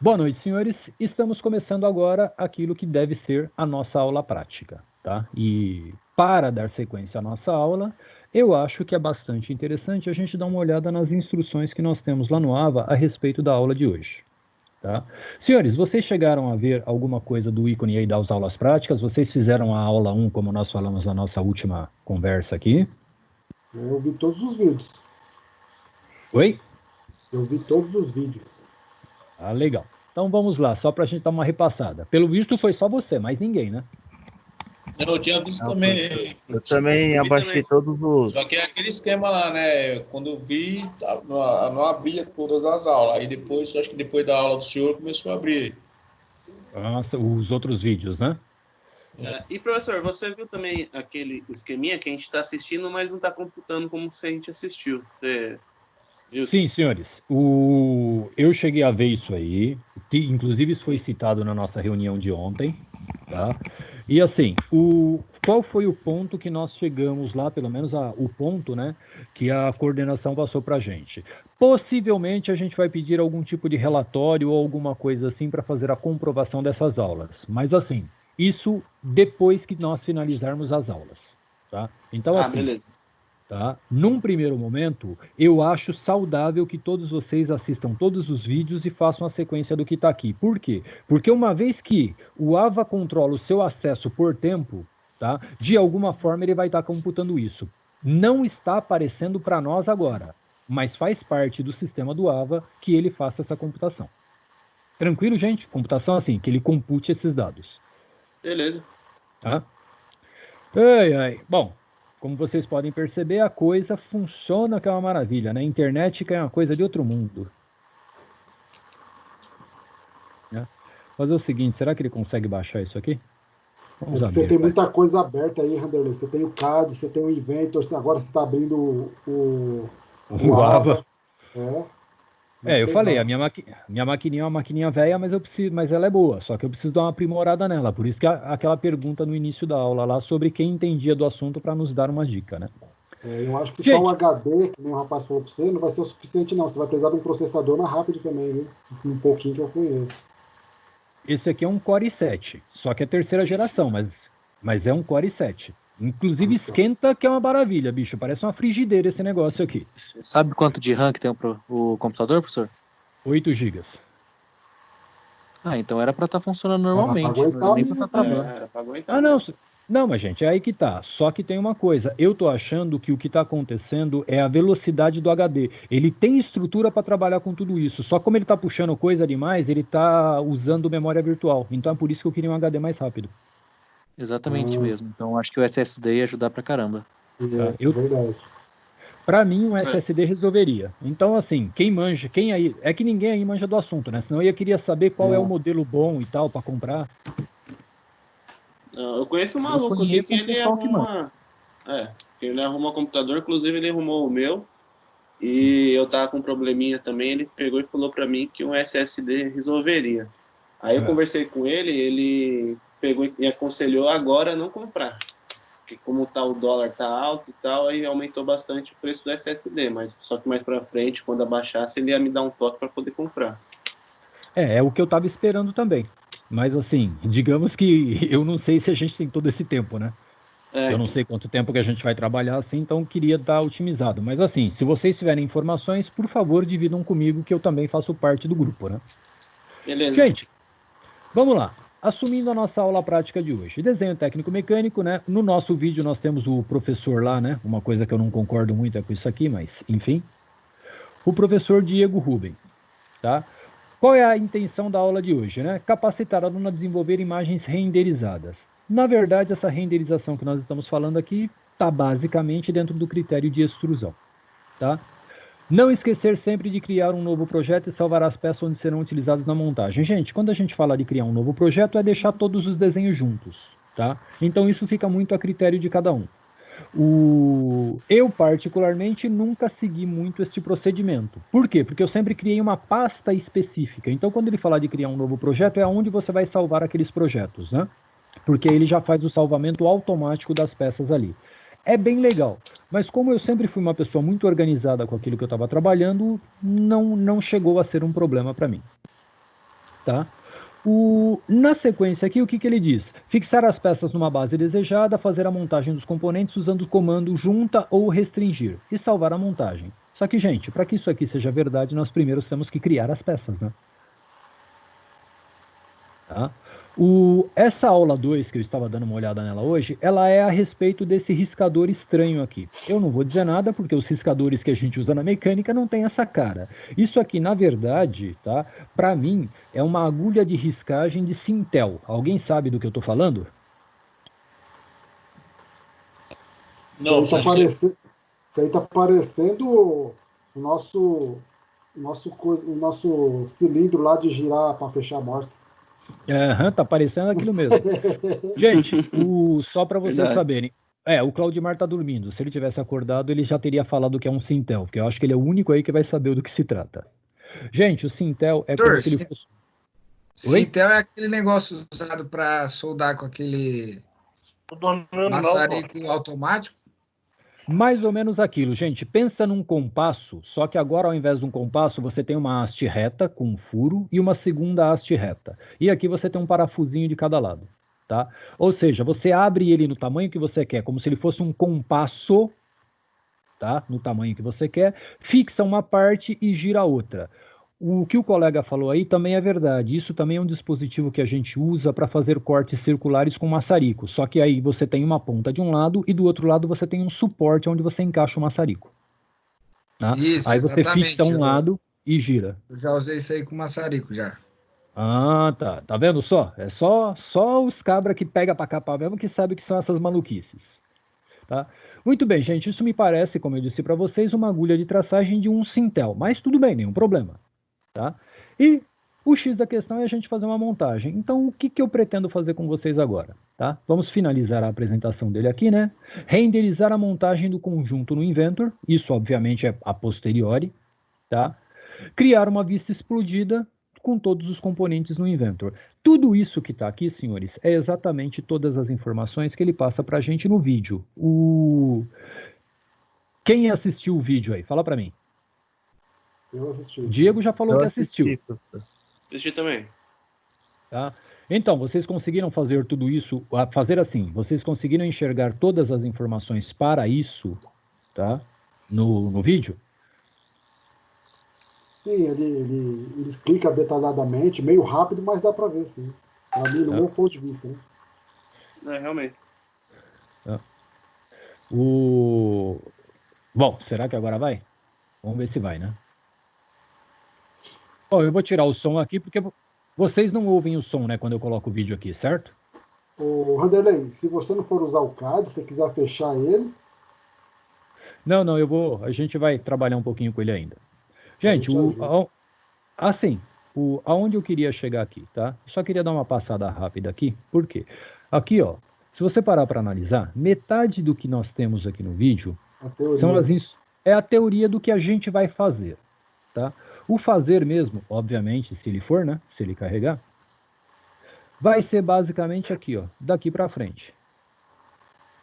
Boa noite, senhores. Estamos começando agora aquilo que deve ser a nossa aula prática, tá? E para dar sequência à nossa aula, eu acho que é bastante interessante a gente dar uma olhada nas instruções que nós temos lá no AVA a respeito da aula de hoje, tá? Senhores, vocês chegaram a ver alguma coisa do ícone aí das aulas práticas? Vocês fizeram a aula 1, como nós falamos na nossa última conversa aqui? Eu vi todos os vídeos. Oi? Eu vi todos os vídeos. Ah, legal. Então vamos lá, só para a gente dar uma repassada. Pelo visto foi só você, mais ninguém, né? Eu tinha visto Não, também. eu também abaixei todos os. Só que é aquele esquema lá, né? Quando eu vi, não abria todas as aulas. Aí depois, acho que depois da aula do senhor, começou a abrir. Nossa, os outros vídeos, né? E professor, você viu também aquele esqueminha que a gente está assistindo, mas não está computando como se a gente assistiu? Você viu? Sim, senhores. Eu cheguei a ver isso aí. Inclusive, isso foi citado na nossa reunião de ontem, tá? E assim, qual foi o ponto que nós chegamos lá, pelo menos o ponto, né, que a coordenação passou para a gente? Possivelmente a gente vai pedir algum tipo de relatório ou alguma coisa assim para fazer a comprovação dessas aulas. Mas assim, isso depois que nós finalizarmos as aulas, tá? Então, assim, beleza. tá? Num primeiro momento, eu acho saudável que todos vocês assistam todos os vídeos e façam a sequência do que está aqui. Por quê? Porque uma vez que o AVA controla o seu acesso por tempo, tá? De alguma forma ele vai estar computando isso. Não está aparecendo para nós agora, mas faz parte do sistema do AVA que ele faça essa computação. Tranquilo, gente? Computação assim, que ele compute esses dados. Beleza. Tá? Ai, ai. Bom, como vocês podem perceber, a coisa funciona, que é uma maravilha, né? A internet que é uma coisa de outro mundo. Né? Fazer o seguinte, será que ele consegue baixar isso aqui? Vamos Você abrir, tem vai. muita coisa aberta aí, Randerley. Você tem o CAD, você tem o Inventor, agora você está abrindo o AVA. Eu falei, a minha maquininha é uma maquininha velha, mas ela é boa, só que eu preciso dar uma aprimorada nela. Por isso que aquela pergunta no início da aula lá sobre quem entendia do assunto para nos dar uma dica, né? Eu acho que Gente, só o HD, que nem o rapaz falou para você, não vai ser o suficiente, não. Você vai precisar de um processador na rápido também, viu? Um pouquinho que eu conheço. esse aqui é um Core i7, só que é terceira geração, mas é um Core i7. Inclusive esquenta, que é uma maravilha, bicho. Parece uma frigideira esse negócio aqui. Sabe quanto de RAM que tem o computador, professor? 8 GB. Então era para estar funcionando normalmente. Não nem para estar travando. Era pra aguentar. Ah, não. Não, mas gente, é aí que tá. Só que tem uma coisa. Eu tô achando que o que tá acontecendo é a velocidade do HD. Ele tem estrutura para trabalhar com tudo isso. Só como ele tá puxando coisa demais, ele tá usando memória virtual. Então é por isso que eu queria um HD mais rápido. Exatamente mesmo. Então acho que o SSD ia ajudar pra caramba. Verdade. Para mim, um SSD resolveria. Então, assim, quem aí... É que ninguém aí manja do assunto, né? Senão eu queria saber qual é o modelo bom e tal para comprar. Eu conheço um maluco aqui que ele arruma... ele arruma computador, inclusive ele arrumou o meu. E eu tava com um probleminha também, ele pegou e falou pra mim que um SSD resolveria. Aí eu conversei com ele pegou e aconselhou agora não comprar. Porque como o dólar tá alto e tal, aí aumentou bastante o preço do SSD, mas só que mais pra frente, quando abaixasse, ele ia me dar um toque para poder comprar. É o que eu tava esperando também. Mas assim, digamos que eu não sei se a gente tem todo esse tempo, né? Eu não sei quanto tempo que a gente vai trabalhar assim, então queria dar otimizado. Mas assim, se vocês tiverem informações, por favor, dividam comigo, que eu também faço parte do grupo, né? Beleza. Gente, vamos lá. Assumindo a nossa aula prática de hoje. Desenho técnico mecânico, né? No nosso vídeo nós temos o professor lá, né? Uma coisa que eu não concordo muito é com isso aqui, mas enfim. O professor Diego Rubem, tá? Qual é a intenção da aula de hoje, né? Capacitar o aluno a desenvolver imagens renderizadas. Na verdade, essa renderização que nós estamos falando aqui está basicamente dentro do critério de extrusão, tá? Não esquecer sempre de criar um novo projeto e salvar as peças onde serão utilizadas na montagem. Gente, quando a gente fala de criar um novo projeto, é deixar todos os desenhos juntos, tá? Então isso fica muito a critério de cada um. Eu, particularmente, nunca segui muito este procedimento. Por quê? Porque eu sempre criei uma pasta específica. Então, quando ele falar de criar um novo projeto, é onde você vai salvar aqueles projetos, né? Porque ele já faz o salvamento automático das peças ali. É bem legal. Mas como eu sempre fui uma pessoa muito organizada com aquilo que eu estava trabalhando, não chegou a ser um problema para mim. tá? Na sequência aqui, o que ele diz? Fixar as peças numa base desejada, fazer a montagem dos componentes usando o comando junta ou restringir e salvar a montagem. Só que, gente, para que isso aqui seja verdade, nós primeiro temos que criar as peças, né? Tá? Essa aula 2, que eu estava dando uma olhada nela hoje, ela é a respeito desse riscador estranho aqui. Eu não vou dizer nada, porque os riscadores que a gente usa na mecânica não tem essa cara. Isso aqui, na verdade, tá? Para mim, é uma agulha de riscagem de Sintel. Alguém sabe do que eu estou falando? Não, isso aí tá parecendo o nosso cilindro lá de girar para fechar a morsa. Tá parecendo aquilo mesmo. Gente, só para vocês Verdade. saberem, o Claudimar tá dormindo. Se ele tivesse acordado, ele já teria falado que é um Sintel, porque eu acho que ele é o único aí que vai saber do que se trata. Gente, o Sintel é como se ele fosse... Oi? Sintel é aquele negócio usado para soldar com aquele maçarico automático? Mais ou menos aquilo, gente. Pensa num compasso, só que agora ao invés de um compasso, você tem uma haste reta com um furo e uma segunda haste reta. E aqui você tem um parafusinho de cada lado, tá? Ou seja, você abre ele no tamanho que você quer, como se ele fosse um compasso, tá? No tamanho que você quer, fixa uma parte e gira a outra. O que o colega falou aí também é verdade. Isso também é um dispositivo que a gente usa para fazer cortes circulares com maçarico. Só que aí você tem uma ponta de um lado e do outro lado você tem um suporte onde você encaixa o maçarico. Tá? Isso, aí você exatamente. fixa um lado e gira. Eu já usei isso aí com maçarico já. Ah, tá. Tá vendo só? É só os cabra que pega para capar mesmo que sabe que são essas maluquices. Tá? Muito bem, gente. Isso me parece, como eu disse para vocês, uma agulha de traçagem de um Sintel. Mas tudo bem, nenhum problema. Tá? E o X da questão é a gente fazer uma montagem. Então, o que eu pretendo fazer com vocês agora? Tá? Vamos finalizar a apresentação dele aqui, né? Renderizar a montagem do conjunto no Inventor. Isso, obviamente, é a posteriori. Tá? Criar uma vista explodida com todos os componentes no Inventor. Tudo isso que está aqui, senhores, é exatamente todas as informações que ele passa para a gente no vídeo. Quem assistiu o vídeo aí? Fala para mim. Eu assisti. Diego já falou que assistiu. Assisti também. Tá? Então, vocês conseguiram fazer tudo isso, fazer assim, vocês conseguiram enxergar todas as informações para isso, tá? No vídeo? Sim, ele explica detalhadamente, meio rápido, mas dá para ver, sim. Para mim, no meu ponto de vista, né? Realmente. Bom, será que agora vai? Vamos ver se vai, né? Bom, eu vou tirar o som aqui, porque vocês não ouvem o som, né, quando eu coloco o vídeo aqui, certo? Ô, Randerley, se você não for usar o CAD, se você quiser fechar ele... Não, a gente vai trabalhar um pouquinho com ele ainda. Gente, aonde eu queria chegar aqui, tá? Só queria dar uma passada rápida aqui, por quê? Aqui, ó, se você parar para analisar, metade do que nós temos aqui no vídeo é a teoria do que a gente vai fazer, tá? O fazer mesmo, obviamente, se ele for, né? Se ele carregar, vai ser basicamente aqui, ó, daqui para frente.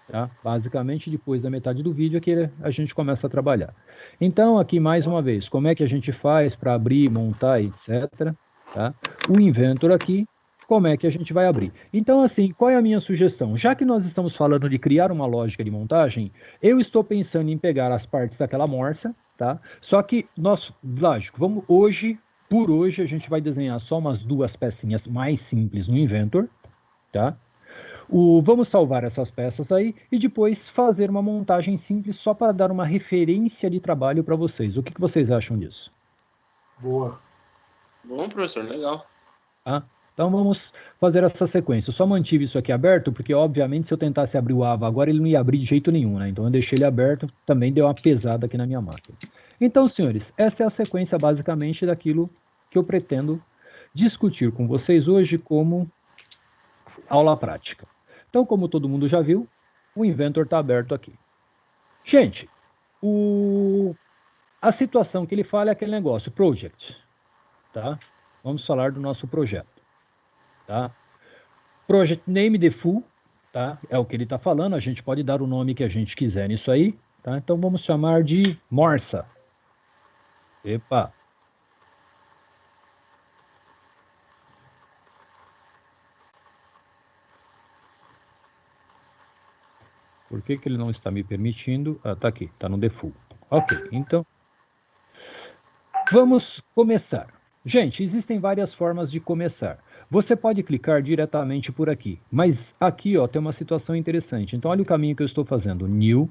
Tá? Basicamente, depois da metade do vídeo, aqui a gente começa a trabalhar. Então, aqui mais uma vez, como é que a gente faz para abrir, montar, etc. Tá? O Inventor aqui, como é que a gente vai abrir. Então, assim, qual é a minha sugestão? Já que nós estamos falando de criar uma lógica de montagem, eu estou pensando em pegar as partes daquela morsa, tá? Só que nós, lógico, por hoje, a gente vai desenhar só umas 2 pecinhas mais simples no Inventor, tá? Vamos salvar essas peças aí e depois fazer uma montagem simples só para dar uma referência de trabalho para vocês. O que vocês acham disso? Boa. Bom, professor, legal. Tá? Então vamos fazer essa sequência. Eu só mantive isso aqui aberto, porque obviamente se eu tentasse abrir o AVA agora, ele não ia abrir de jeito nenhum, né? Então eu deixei ele aberto, também deu uma pesada aqui na minha máquina. Então, senhores, essa é a sequência basicamente daquilo que eu pretendo discutir com vocês hoje como aula prática. Então, como todo mundo já viu, o Inventor está aberto aqui. Gente, a situação que ele fala é aquele negócio, project. Tá? Vamos falar do nosso projeto. Tá? Project name default, tá? É o que ele está falando, a gente pode dar o nome que a gente quiser nisso aí. Tá? Então, vamos chamar de Morsa. Epa! Por que ele não está me permitindo? Ah, tá aqui, tá no default. Ok, então vamos começar. Gente, existem várias formas de começar. Você pode clicar diretamente por aqui, mas aqui ó, tem uma situação interessante. Então olha o caminho que eu estou fazendo. New.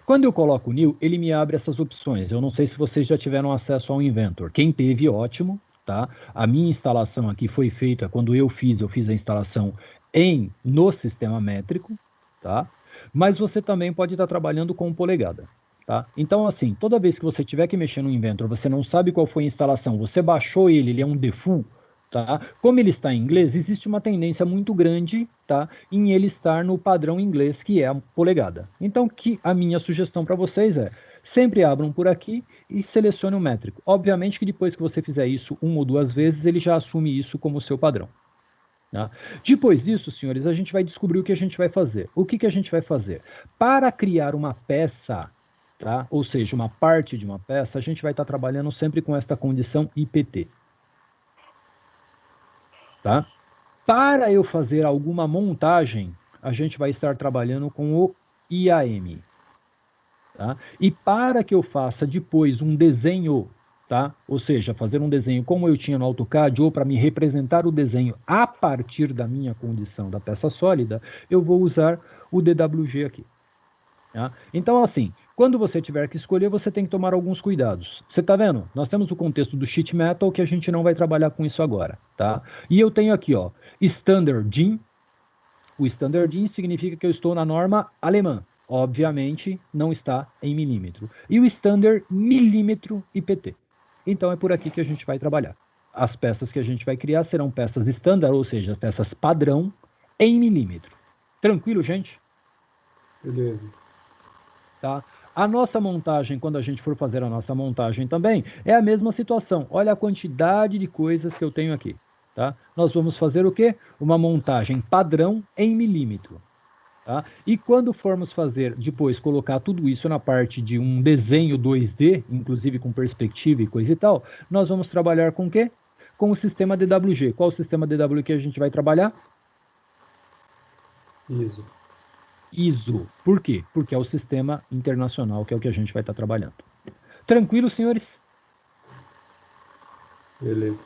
Quando eu coloco New, ele me abre essas opções. Eu não sei se vocês já tiveram acesso ao Inventor. Quem teve, ótimo. Tá? A minha instalação aqui foi feita quando eu fiz a instalação no sistema métrico, tá? Mas você também pode estar trabalhando com polegada, tá? Então, assim, toda vez que você tiver que mexer no Inventor, você não sabe qual foi a instalação, você baixou ele é um default, tá? Como ele está em inglês, existe uma tendência muito grande, tá? Em ele estar no padrão inglês, que é a polegada. Então, a minha sugestão para vocês é, sempre abram por aqui e selecione o métrico. Obviamente que depois que você fizer isso 1 ou 2 vezes, ele já assume isso como seu padrão. Tá? Depois disso, senhores, a gente vai descobrir o que a gente vai fazer. O que a gente vai fazer? Para criar uma peça, tá? Ou seja, uma parte de uma peça, a gente vai estar trabalhando sempre com esta condição IPT. Tá? Para eu fazer alguma montagem, a gente vai estar trabalhando com o IAM. Tá? E para que eu faça depois um desenho, tá? Ou seja, fazer um desenho como eu tinha no AutoCAD, ou para me representar o desenho a partir da minha condição da peça sólida, eu vou usar o DWG aqui. Tá? Então, assim, quando você tiver que escolher, você tem que tomar alguns cuidados. Você está vendo? Nós temos o contexto do sheet metal, que a gente não vai trabalhar com isso agora. Tá? E eu tenho aqui, ó, Standard DIN. O Standard DIN significa que eu estou na norma alemã. Obviamente, não está em milímetro. E o Standard milímetro IPT. Então, é por aqui que a gente vai trabalhar. As peças que a gente vai criar serão peças standard, ou seja, peças padrão em milímetro. Tranquilo, gente? Beleza. Tá? A nossa montagem, quando a gente for fazer a nossa montagem também, é a mesma situação. Olha a quantidade de coisas que eu tenho aqui. Tá? Nós vamos fazer o quê? Uma montagem padrão em milímetro. Tá? E quando formos fazer, depois, colocar tudo isso na parte de um desenho 2D, inclusive com perspectiva e coisa e tal, nós vamos trabalhar com o quê? Com o sistema DWG. Qual o sistema DWG que a gente vai trabalhar? ISO. ISO. Por quê? Porque é o sistema internacional, que é o que a gente vai estar trabalhando. Tranquilo, senhores? Beleza.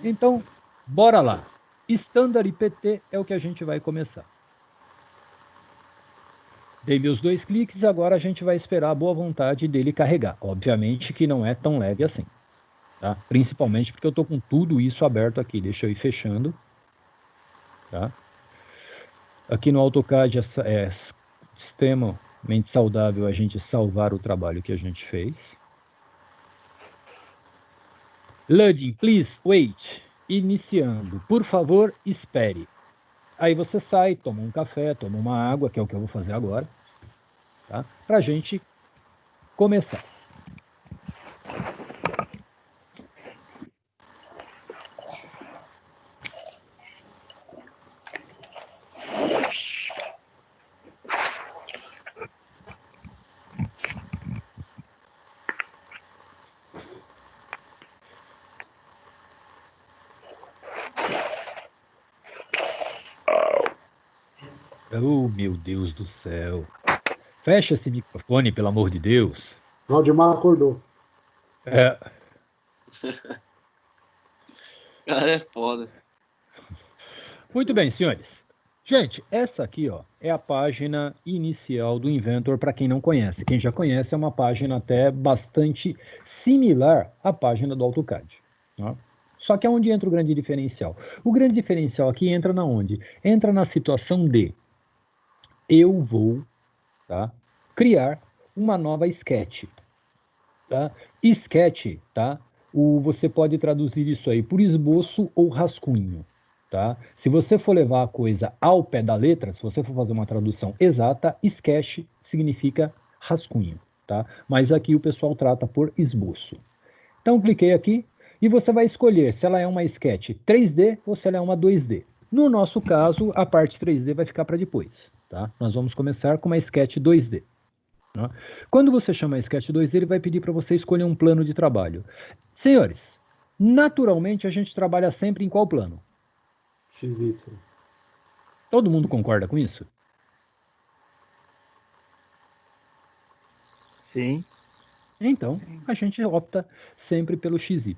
Então, bora lá. Standard IPT é o que a gente vai começar. Dei meus 2 cliques, agora a gente vai esperar a boa vontade dele carregar. Obviamente que não é tão leve assim. Tá? Principalmente porque eu estou com tudo isso aberto aqui. Deixa eu ir fechando. Tá? Aqui no AutoCAD é extremamente saudável a gente salvar o trabalho que a gente fez. Loading, please wait. Iniciando. Por favor, espere. Aí você sai, toma um café, toma uma água, que é o que eu vou fazer agora, tá? Pra gente começar. Oh, meu Deus do céu. Fecha esse microfone, pelo amor de Deus. Valdemar acordou. É. Cara, é foda. Muito bem, senhores. Gente, essa aqui, ó, é a página inicial do Inventor para quem não conhece. Quem já conhece, é uma página até bastante similar à página do AutoCAD. Tá? Só que é onde entra o grande diferencial. O grande diferencial aqui entra na onde? Entra na situação de eu vou, tá, criar uma nova sketch. Tá? Sketch, tá? Você pode traduzir isso aí por esboço ou rascunho. Tá? Se você for levar a coisa ao pé da letra, se você for fazer uma tradução exata, sketch significa rascunho. Tá? Mas aqui o pessoal trata por esboço. Então, cliquei aqui e você vai escolher se ela é uma sketch 3D ou se ela é uma 2D. No nosso caso, a parte 3D vai ficar para depois. Tá? Nós vamos começar com uma sketch 2D. Tá? Quando você chama sketch 2D, ele vai pedir para você escolher um plano de trabalho. Senhores, naturalmente a gente trabalha sempre em qual plano? XY. Todo mundo concorda com isso? Sim. Então, a gente opta sempre pelo XY.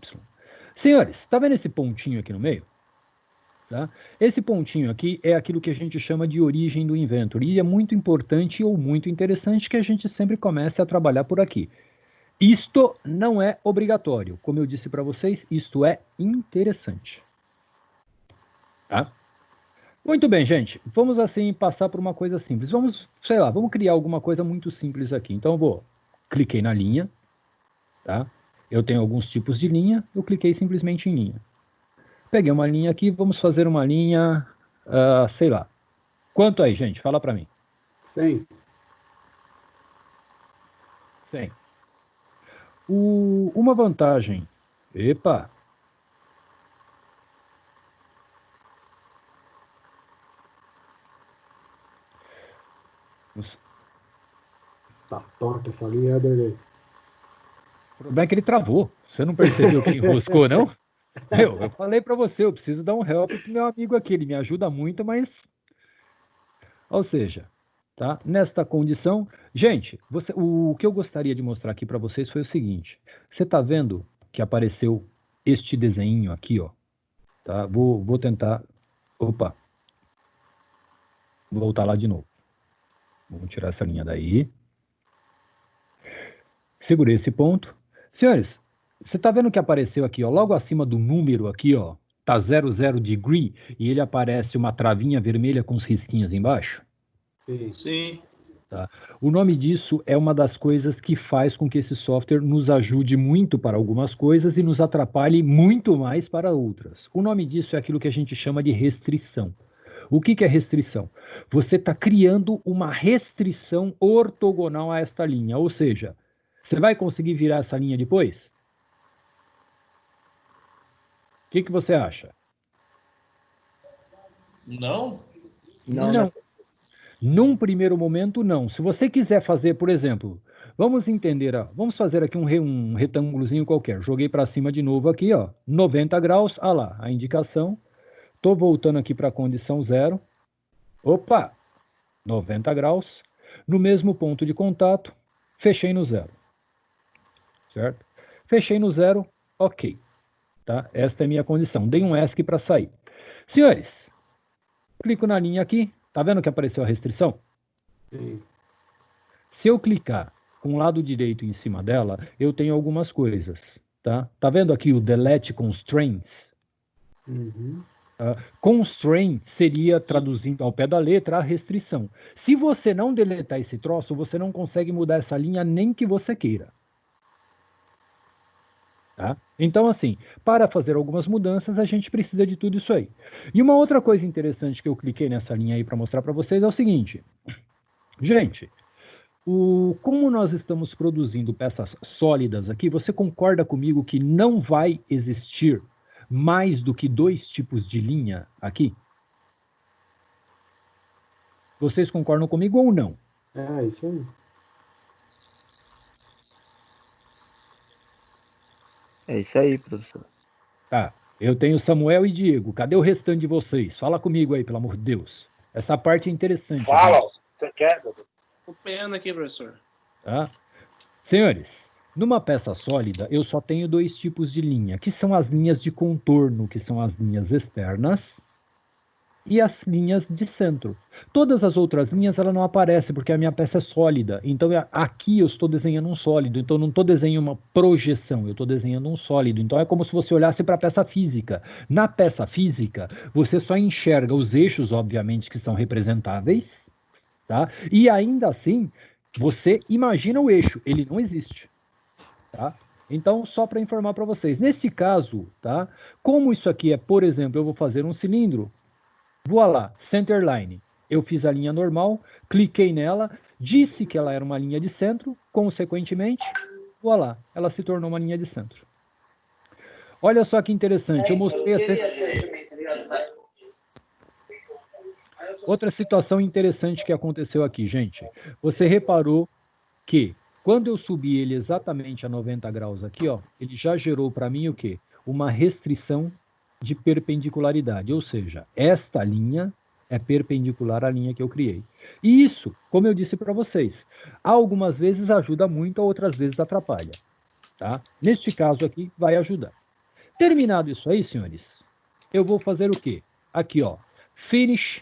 Senhores, tá vendo esse pontinho aqui no meio? Tá? Esse pontinho aqui é aquilo que a gente chama de origem do inventor. E é muito importante ou muito interessante que a gente sempre comece a trabalhar por aqui. Isto não é obrigatório. Como eu disse para vocês, isto é interessante. Tá? Muito bem, gente. Vamos assim passar por uma coisa simples. Vamos, sei lá, vamos criar alguma coisa muito simples aqui. Então eu vou, cliquei na linha, tá? Eu tenho alguns tipos de linha, eu cliquei simplesmente em linha. Peguei uma linha aqui, vamos fazer uma linha, sei lá. Quanto aí, gente? Fala para mim. 100. 100. Uma vantagem. Epa! Tá torta essa linha, Ederley. O problema é que ele travou. Você não percebeu que enroscou, não? Eu falei para você, eu preciso dar um help pro meu amigo aqui. Ele me ajuda muito, mas... Ou seja, tá? Nesta condição... Gente, o que eu gostaria de mostrar aqui para vocês foi o seguinte. Você está vendo que apareceu este desenho aqui, ó? Tá? Vou tentar... Opa! Vou voltar lá de novo. Vamos tirar essa linha daí. Segurei esse ponto. Senhores, você está vendo que apareceu aqui, ó, logo acima do número aqui, ó, tá 00 degree e ele aparece uma travinha vermelha com os risquinhos embaixo? Sim. Sim. Tá? O nome disso é uma das coisas que faz com que esse software nos ajude muito para algumas coisas e nos atrapalhe muito mais para outras. O nome disso é aquilo que a gente chama de restrição. O que é restrição? Você está criando uma restrição ortogonal a esta linha, ou seja, você vai conseguir virar essa linha depois? O que você acha? Não? Não. Num primeiro momento, não. Se você quiser fazer, por exemplo, vamos entender, ó, vamos fazer aqui um retângulozinho qualquer. Joguei para cima de novo aqui, ó, 90 graus, ah lá, a indicação. Estou voltando aqui para a condição 0. Opa, 90 graus. No mesmo ponto de contato, fechei no 0. Certo? Fechei no 0, ok. Tá? Esta é a minha condição. Dei um ESC para sair. Senhores, clico na linha aqui. Tá vendo que apareceu a restrição? Sim. Se eu clicar com o lado direito em cima dela, eu tenho algumas coisas. Tá vendo aqui o Delete Constraints? Uhum. Constraint seria, traduzindo ao pé da letra, a restrição. Se você não deletar esse troço, você não consegue mudar essa linha nem que você queira. Tá? Então, assim, para fazer algumas mudanças, a gente precisa de tudo isso aí. E uma outra coisa interessante que eu cliquei nessa linha aí para mostrar para vocês é o seguinte. Gente, como nós estamos produzindo peças sólidas aqui, você concorda comigo que não vai existir mais do que 2 tipos de linha aqui? Vocês concordam comigo ou não? É, isso aí. É isso aí, professor. Tá, eu tenho Samuel e Diego. Cadê o restante de vocês? Fala comigo aí, pelo amor de Deus. Essa parte é interessante. Fala, você quer, doutor? Acompanhando aqui, professor. Tá? Senhores, numa peça sólida, eu só tenho 2 tipos de linha, que são as linhas de contorno, que são as linhas externas, e as linhas de centro. Todas as outras linhas ela não aparecem, porque a minha peça é sólida. Então, aqui eu estou desenhando um sólido. Então, eu não estou desenhando uma projeção, eu estou desenhando um sólido. Então, é como se você olhasse para a peça física. Na peça física, você só enxerga os eixos, obviamente, que são representáveis, tá? E ainda assim, você imagina o eixo, ele não existe, tá? Então, só para informar para vocês, nesse caso, tá? Como isso aqui é, por exemplo, eu vou fazer um cilindro, vou lá, centerline, eu fiz a linha normal, cliquei nela, disse que ela era uma linha de centro, consequentemente, vou lá, ela se tornou uma linha de centro. Olha só que interessante, eu mostrei outra situação interessante que aconteceu aqui, gente. Você reparou que quando eu subi ele exatamente a 90 graus aqui, ó, ele já gerou para mim o quê? Uma restrição de perpendicularidade, ou seja, esta linha é perpendicular à linha que eu criei. E isso, como eu disse para vocês, algumas vezes ajuda muito, outras vezes atrapalha. Tá? Neste caso aqui, vai ajudar. Terminado isso aí, senhores, eu vou fazer o quê? Aqui, ó, Finish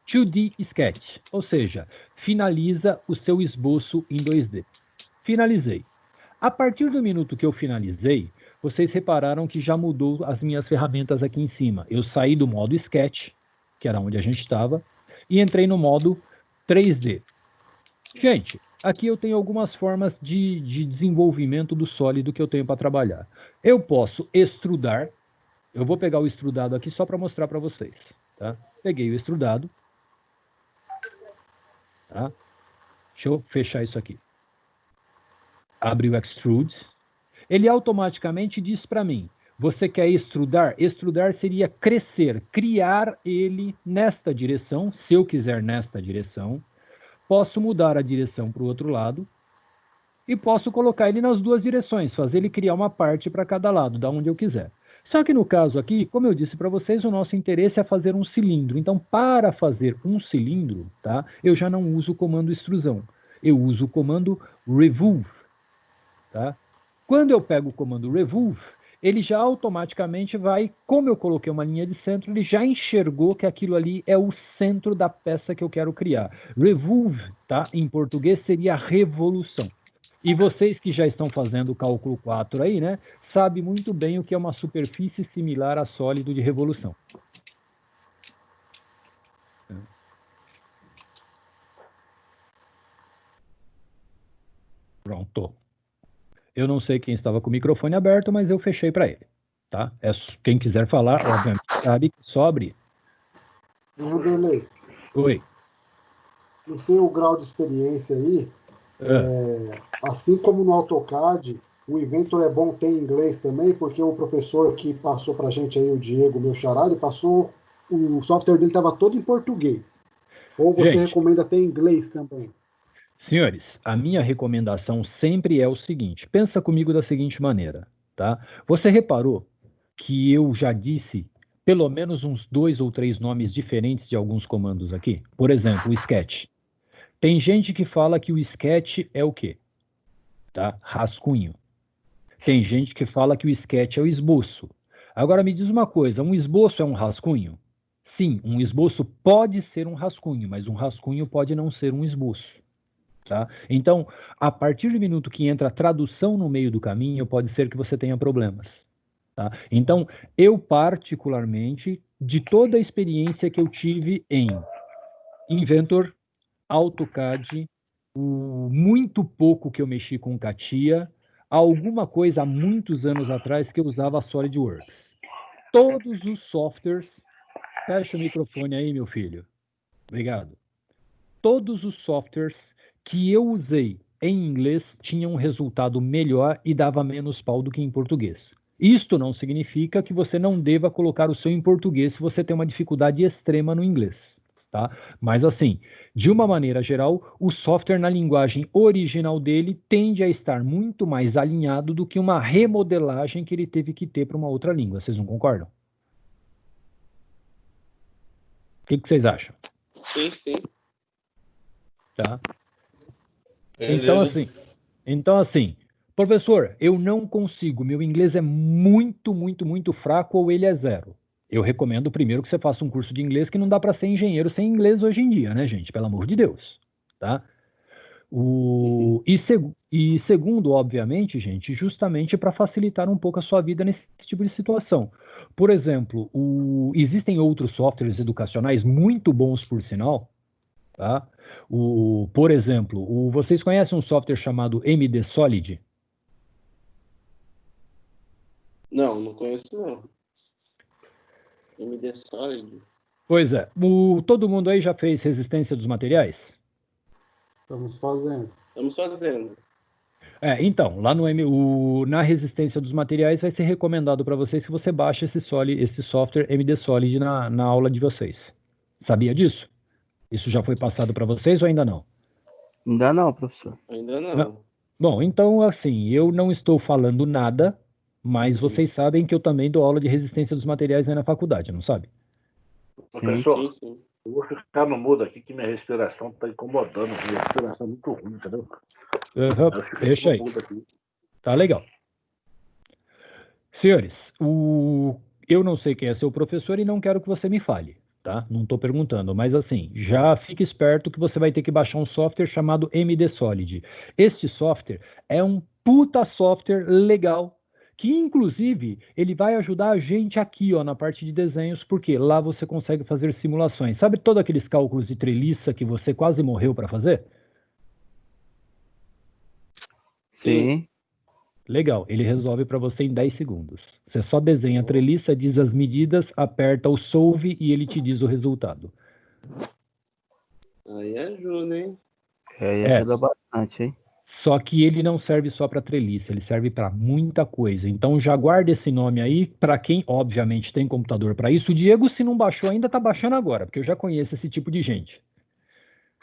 2D Sketch, ou seja, finaliza o seu esboço em 2D. Finalizei. A partir do minuto que eu finalizei, vocês repararam que já mudou as minhas ferramentas aqui em cima. Eu saí do modo Sketch, que era onde a gente estava, e entrei no modo 3D. Gente, aqui eu tenho algumas formas de desenvolvimento do sólido que eu tenho para trabalhar. Eu posso extrudar. Eu vou pegar o extrudado aqui só para mostrar para vocês. Tá? Peguei o extrudado. Tá? Deixa eu fechar isso aqui. Abre o Extrude. Ele automaticamente diz para mim, você quer extrudar? Extrudar seria crescer, criar ele nesta direção, se eu quiser nesta direção. Posso mudar a direção para o outro lado e posso colocar ele nas duas direções, fazer ele criar uma parte para cada lado, da onde eu quiser. Só que no caso aqui, como eu disse para vocês, o nosso interesse é fazer um cilindro. Então, para fazer um cilindro, tá, eu já não uso o comando extrusão. Eu uso o comando Revolve. Tá? Quando eu pego o comando Revolve, ele já automaticamente vai, como eu coloquei uma linha de centro, ele já enxergou que aquilo ali é o centro da peça que eu quero criar. Revolve, tá? Em português, seria revolução. E vocês que já estão fazendo o cálculo 4 aí, né, sabem muito bem o que é uma superfície similar a sólido de revolução. Pronto. Eu não sei quem estava com o microfone aberto, mas eu fechei para ele. Tá? Quem quiser falar, obviamente, sabe que só abrir. Vanderlei. Oi. No seu grau de experiência aí, assim como no AutoCAD, o Inventor é bom ter em inglês também, porque o professor que passou para a gente aí, o Diego, meu xará, ele passou, o software dele estava todo em português. Ou você recomenda ter em inglês também? Senhores, a minha recomendação sempre é o seguinte, pensa comigo da seguinte maneira, tá? Você reparou que eu já disse pelo menos uns 2 ou 3 nomes diferentes de alguns comandos aqui? Por exemplo, o sketch. Tem gente que fala que o sketch é o quê? Tá? Rascunho. Tem gente que fala que o sketch é o esboço. Agora me diz uma coisa, um esboço é um rascunho? Sim, um esboço pode ser um rascunho, mas um rascunho pode não ser um esboço. Tá? Então, a partir do minuto que entra a tradução no meio do caminho, pode ser que você tenha problemas. Tá? Então, eu particularmente, de toda a experiência que eu tive em Inventor, AutoCAD, muito pouco que eu mexi com CATIA, alguma coisa há muitos anos atrás que eu usava SolidWorks. Todos os softwares... Fecha o microfone aí, meu filho. Obrigado. Todos os softwares que eu usei em inglês tinham um resultado melhor e dava menos pau do que em português. Isto não significa que você não deva colocar o seu em português se você tem uma dificuldade extrema no inglês, tá? Mas assim, de uma maneira geral, o software na linguagem original dele tende a estar muito mais alinhado do que uma remodelagem que ele teve que ter para uma outra língua. Vocês não concordam? O que vocês acham? Sim, sim. Tá? Então assim, professor, eu não consigo, meu inglês é muito, muito, muito fraco ou ele é zero. Eu recomendo primeiro que você faça um curso de inglês, que não dá para ser engenheiro sem inglês hoje em dia, né, gente? Pelo amor de Deus, tá? E segundo, obviamente, gente, justamente para facilitar um pouco a sua vida nesse tipo de situação. Por exemplo, existem outros softwares educacionais muito bons, por sinal, tá? Por exemplo, vocês conhecem um software chamado MD Solid? Não conheço não. MD Solid? Pois é. Todo mundo aí já fez resistência dos materiais? Estamos fazendo. Então, lá na resistência dos materiais vai ser recomendado para vocês que você baixe esse software MD Solid na aula de vocês. Sabia disso? Isso já foi passado para vocês ou ainda não? Ainda não, professor. Ainda não. Bom, então, assim, eu não estou falando nada, mas vocês sabem que eu também dou aula de resistência dos materiais aí na faculdade, não sabe? Professor, Sim. Eu vou ficar no mudo aqui que minha respiração tá incomodando. Minha respiração é muito ruim, entendeu? Deixa aí. Tá legal. Senhores, eu não sei quem é seu professor e não quero que você me fale, tá? Não estou perguntando, mas assim, já fique esperto que você vai ter que baixar um software chamado MD Solid. Este software é um puta software legal, que inclusive ele vai ajudar a gente aqui, ó, na parte de desenhos, porque lá você consegue fazer simulações. Sabe todos aqueles cálculos de treliça que você quase morreu para fazer? Sim. Legal, ele resolve para você em 10 segundos. Você só desenha a treliça, diz as medidas, aperta o solve e ele te diz o resultado. Aí ajuda, hein? Aí ajuda bastante, hein? Só que ele não serve só para treliça, ele serve para muita coisa. Então já guarda esse nome aí para quem, obviamente, tem computador para isso. O Diego, se não baixou ainda, tá baixando agora, porque eu já conheço esse tipo de gente.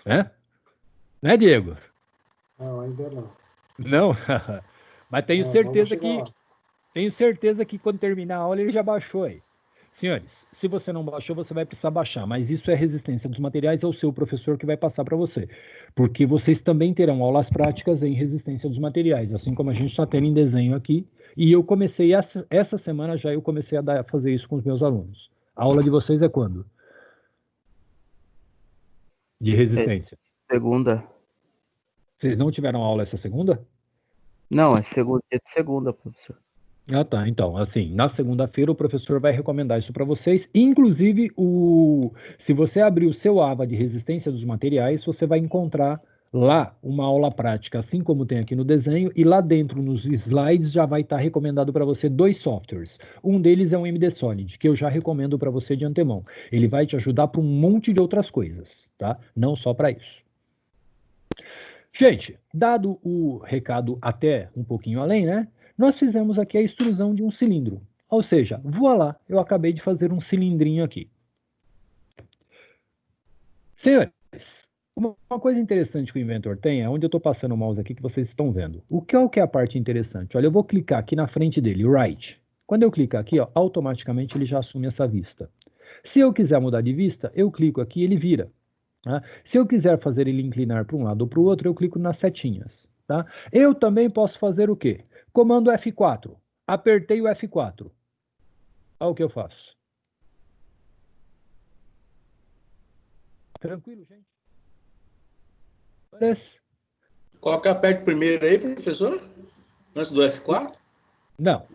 Né, Diego? Não, ainda não. Não? Mas tenho certeza que quando terminar a aula ele já baixou aí. Senhores, se você não baixou, você vai precisar baixar, mas isso é resistência dos materiais, é o seu professor que vai passar para você. Porque vocês também terão aulas práticas em resistência dos materiais, assim como a gente está tendo em desenho aqui. E eu comecei, essa semana já eu comecei a fazer isso com os meus alunos. A aula de vocês é quando? De resistência. Segunda. Vocês não tiveram aula essa segunda? Não, é dia de segunda, professor. Ah, tá. Então, assim, na segunda-feira o professor vai recomendar isso para vocês. Inclusive, se você abrir o seu AVA de resistência dos materiais, você vai encontrar lá uma aula prática, assim como tem aqui no desenho, e lá dentro, nos slides, já vai estar recomendado para você 2 softwares. Um deles é o MD Solid, que eu já recomendo para você de antemão. Ele vai te ajudar para um monte de outras coisas, tá? Não só para isso. Gente, dado o recado até um pouquinho além, né? Nós fizemos aqui a extrusão de um cilindro. Ou seja, voilá, eu acabei de fazer um cilindrinho aqui. Senhores, uma coisa interessante que o inventor tem é onde eu estou passando o mouse aqui que vocês estão vendo. O que é a parte interessante? Olha, eu vou clicar aqui na frente dele, right. Quando eu clicar aqui, ó, automaticamente ele já assume essa vista. Se eu quiser mudar de vista, eu clico aqui e ele vira. Tá? Se eu quiser fazer ele inclinar para um lado ou para o outro, eu clico nas setinhas. Tá? Eu também posso fazer o quê? Comando F4. Apertei o F4. Olha o que eu faço. Tranquilo, gente? Parece. Qual que aperta primeiro aí, professor? Antes do F4? Não,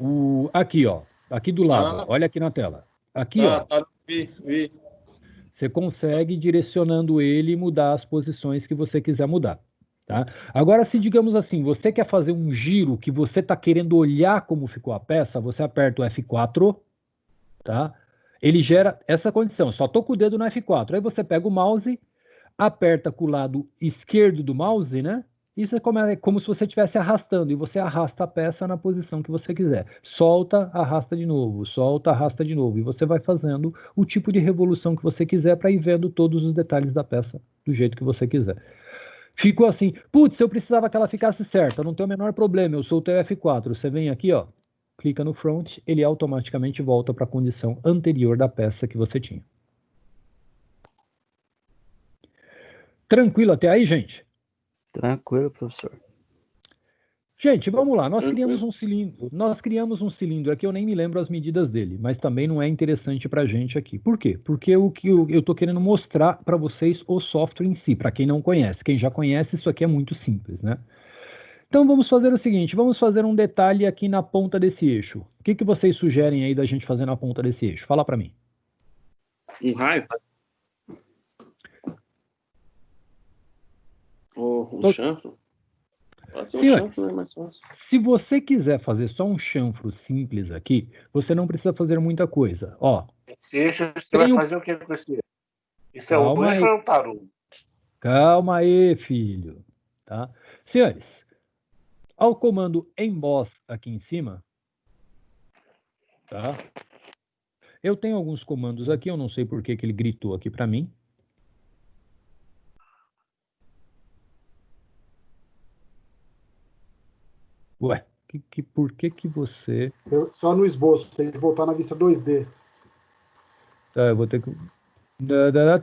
aqui, ó. Aqui do lado. Olha aqui na tela. Aqui, ó. Tá, vi. Você consegue, direcionando ele, mudar as posições que você quiser mudar. Tá? Agora, se digamos assim, você quer fazer um giro que você está querendo olhar como ficou a peça, você aperta o F4, tá? Ele gera essa condição. Só estou com o dedo no F4. Aí você pega o mouse, aperta com o lado esquerdo do mouse, né? Isso é como se você estivesse arrastando, e você arrasta a peça na posição que você quiser. Solta, arrasta de novo, solta, arrasta de novo. E você vai fazendo o tipo de revolução que você quiser para ir vendo todos os detalhes da peça do jeito que você quiser. Ficou assim, putz, eu precisava que ela ficasse certa, não tem o menor problema, eu soltei o F4. Você vem aqui, ó, clica no front, ele automaticamente volta para a condição anterior da peça que você tinha. Tranquilo até aí, gente? Tranquilo, professor. Gente, vamos lá. Nós criamos um cilindro aqui, eu nem me lembro as medidas dele, mas também não é interessante para a gente aqui. Por quê? Porque o que eu estou querendo mostrar para vocês o software em si, para quem não conhece. Quem já conhece, isso aqui é muito simples, né? Então vamos fazer o seguinte, vamos fazer um detalhe aqui na ponta desse eixo. O que vocês sugerem aí da gente fazer na ponta desse eixo? Fala para mim. Um raio? Ou um chanfro? Pode ser um chanfro, né? Mais fácil. Se você quiser fazer só um chanfro simples aqui, você não precisa fazer muita coisa. Ó, esse eixo, você vai fazer o que com esse eixo? Isso é o eixo ou é o tarugo? Calma aí, filho. Tá? Senhores, ao comando emboss aqui em cima, tá? Eu tenho alguns comandos aqui, eu não sei por que ele gritou aqui para mim. Ué, por que você... Só no esboço, tem que voltar na vista 2D. Tá, eu vou ter que...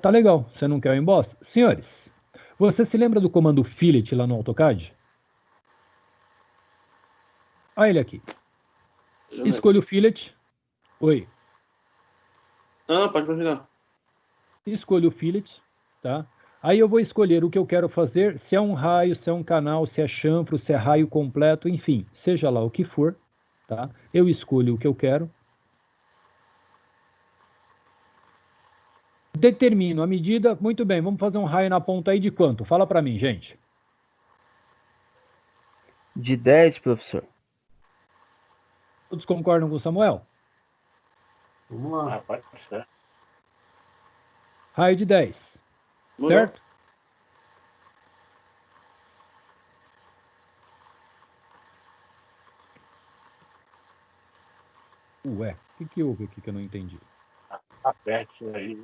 Tá legal. Você não quer o emboss? Senhores, você se lembra do comando fillet lá no AutoCAD? Olha ele aqui. Escolha o fillet. Oi. Ah, pode continuar. Escolho o fillet, tá? Aí eu vou escolher o que eu quero fazer, se é um raio, se é um canal, se é chanfro, se é raio completo, enfim, seja lá o que for, tá? Eu escolho o que eu quero. Determino a medida. Muito bem, vamos fazer um raio na ponta aí de quanto? Fala para mim, gente. De 10, professor. Todos concordam com o Samuel? Vamos lá. Pode ser. Raio de 10. Morou. Certo? Ué, o que houve aqui que eu não entendi? Aperte aí.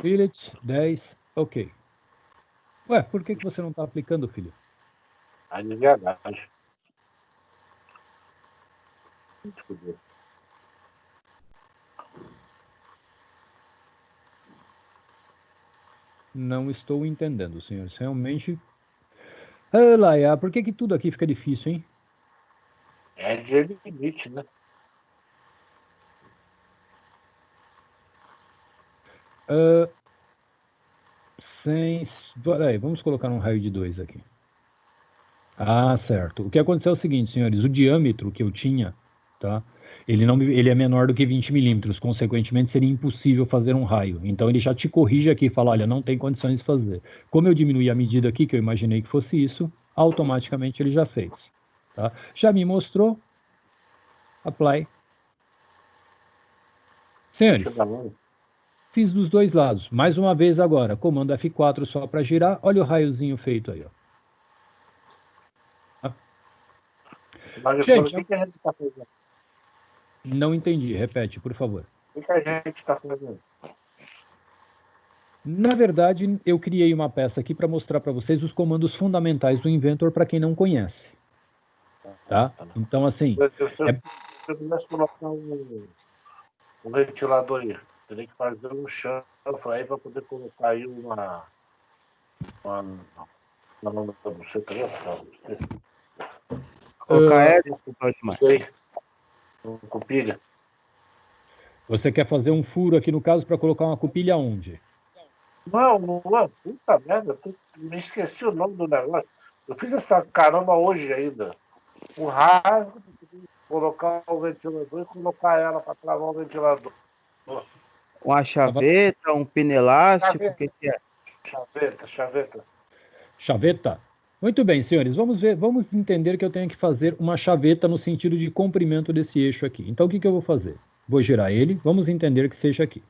Fillet, 10, ok. Ué, por que você não está aplicando, filho? A de verdade. Não estou entendendo, senhores. Realmente. Ah, Laia, por que tudo aqui fica difícil, hein? É de limite, né? Peraí, vamos colocar um raio de 2 aqui. Ah, certo. O que aconteceu é o seguinte, senhores. O diâmetro que eu tinha, tá? Ele é menor do que 20 milímetros. Consequentemente, seria impossível fazer um raio. Então, ele já te corrige aqui e fala, olha, não tem condições de fazer. Como eu diminuí a medida aqui, que eu imaginei que fosse isso, automaticamente ele já fez. Tá? Já me mostrou. Apply. Senhores, fiz dos dois lados. Mais uma vez agora, comando F4 só para girar. Olha o raiozinho feito aí, ó. Mas Gente, o que a gente está fazendo? Não entendi. Repete, por favor. O que a gente está fazendo? Na verdade, eu criei uma peça aqui para mostrar para vocês os comandos fundamentais do Inventor para quem não conhece. Tá? Então, assim... Se eu quisesse colocar um ventilador aí, teria que fazer um chanfro aí para poder colocar aí uma buceta aí, Colocar essa, pode mais. com pilha. Você quer fazer um furo aqui no caso para colocar uma cupilha onde? Não, puta merda, me esqueci o nome do negócio. Eu fiz essa caramba hoje ainda. Um rasgo, colocar o ventilador e colocar ela para travar o ventilador. Uma chaveta, um pino elástico, o que é? Chaveta. Chaveta? Muito bem, senhores, vamos entender que eu tenho que fazer uma chaveta no sentido de comprimento desse eixo aqui. Então, o que eu vou fazer? Vou girar ele, vamos entender que seja aqui.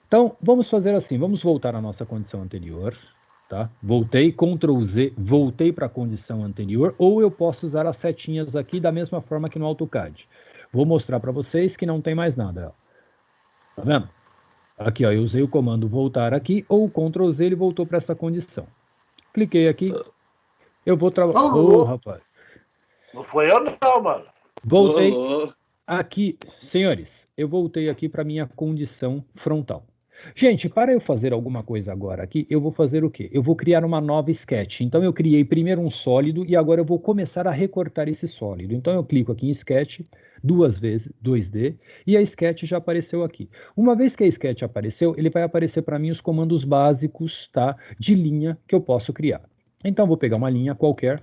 Então, vamos fazer assim, vamos voltar à nossa condição anterior, tá? Voltei, Ctrl Z, voltei para a condição anterior, ou eu posso usar as setinhas aqui da mesma forma que no AutoCAD. Vou mostrar para vocês que não tem mais nada, ó. Tá vendo? Aqui, ó, eu usei o comando voltar aqui, ou o Ctrl Z, ele voltou para essa condição. Cliquei aqui, eu vou trabalhar... Ô, rapaz. Não foi eu não, mano. Voltei aqui, senhores, eu voltei aqui para minha condição frontal. Gente, para eu fazer alguma coisa agora aqui, eu vou fazer o quê? Eu vou criar uma nova sketch. Então, eu criei primeiro um sólido e agora eu vou começar a recortar esse sólido. Então, eu clico aqui em sketch, duas vezes, 2D, e a sketch já apareceu aqui. Uma vez que a sketch apareceu, ele vai aparecer para mim os comandos básicos, tá? De linha que eu posso criar. Então, vou pegar uma linha qualquer,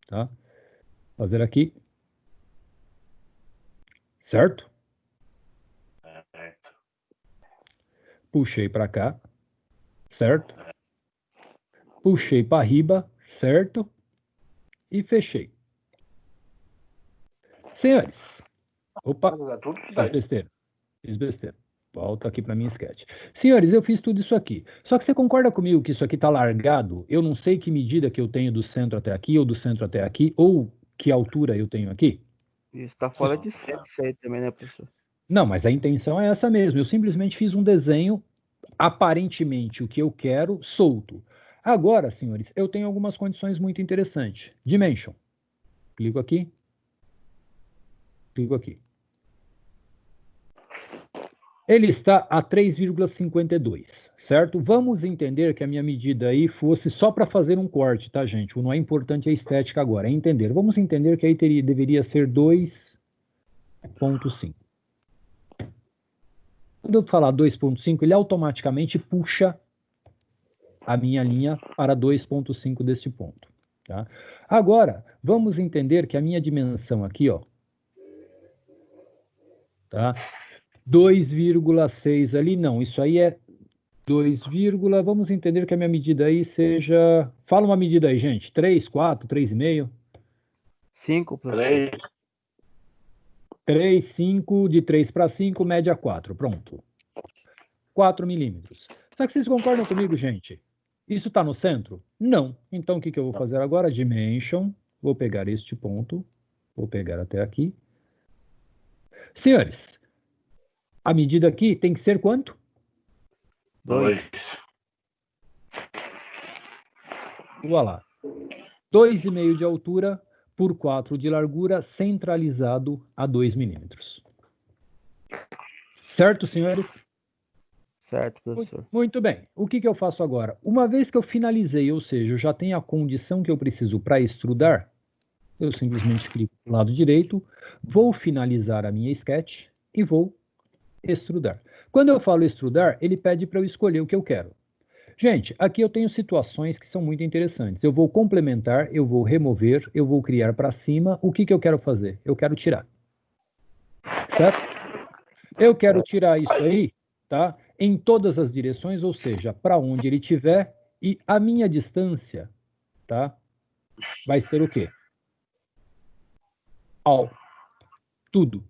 tá? Fazer aqui. Certo? Puxei para cá, certo? Puxei para riba, certo? E fechei. Senhores, opa, fiz besteira. Volta aqui para minha sketch. Senhores, eu fiz tudo isso aqui. Só que você concorda comigo que isso aqui está largado? Eu não sei que medida que eu tenho do centro até aqui, ou do centro até aqui, ou que altura eu tenho aqui? Isso está fora de série isso aí também, né, professor? Não, mas a intenção é essa mesmo. Eu simplesmente fiz um desenho, aparentemente o que eu quero, solto. Agora, senhores, eu tenho algumas condições muito interessantes. Dimension. Clico aqui. Clico aqui. Ele está a 3,52, certo? Vamos entender que a minha medida aí fosse só para fazer um corte, tá, gente? O não é importante a estética agora, é entender. Vamos entender que aí deveria ser 2,5. Quando eu falar 2,5, ele automaticamente puxa a minha linha para 2,5 desse ponto, tá? Agora, vamos entender que a minha dimensão aqui, ó, tá? 2,6 ali, não, isso aí é 2, vamos entender que a minha medida aí seja... Fala uma medida aí, gente. 3, 4, 3,5? 5, professor. 3, 5, de 3 para 5, média 4, pronto. 4 milímetros. Será que vocês concordam comigo, gente? Isso está no centro? Não. Então, o que eu vou fazer agora? Dimension. Vou pegar este ponto. Vou pegar até aqui. Senhores, a medida aqui tem que ser quanto? 2. Olha lá. 2,5 de altura por 4 de largura, centralizado a 2 milímetros. Certo, senhores? Certo, professor. Muito bem. O que eu faço agora? Uma vez que eu finalizei, ou seja, eu já tenho a condição que eu preciso para extrudar, eu simplesmente clico do lado direito, vou finalizar a minha sketch e vou extrudar. Quando eu falo extrudar, ele pede para eu escolher o que eu quero. Gente, aqui eu tenho situações que são muito interessantes. Eu vou complementar, eu vou remover, eu vou criar para cima. O que eu quero fazer? Eu quero tirar. Certo? Eu quero tirar isso aí, tá? Em todas as direções, ou seja, para onde ele estiver, e a minha distância, tá? Vai ser o quê? Ao tudo.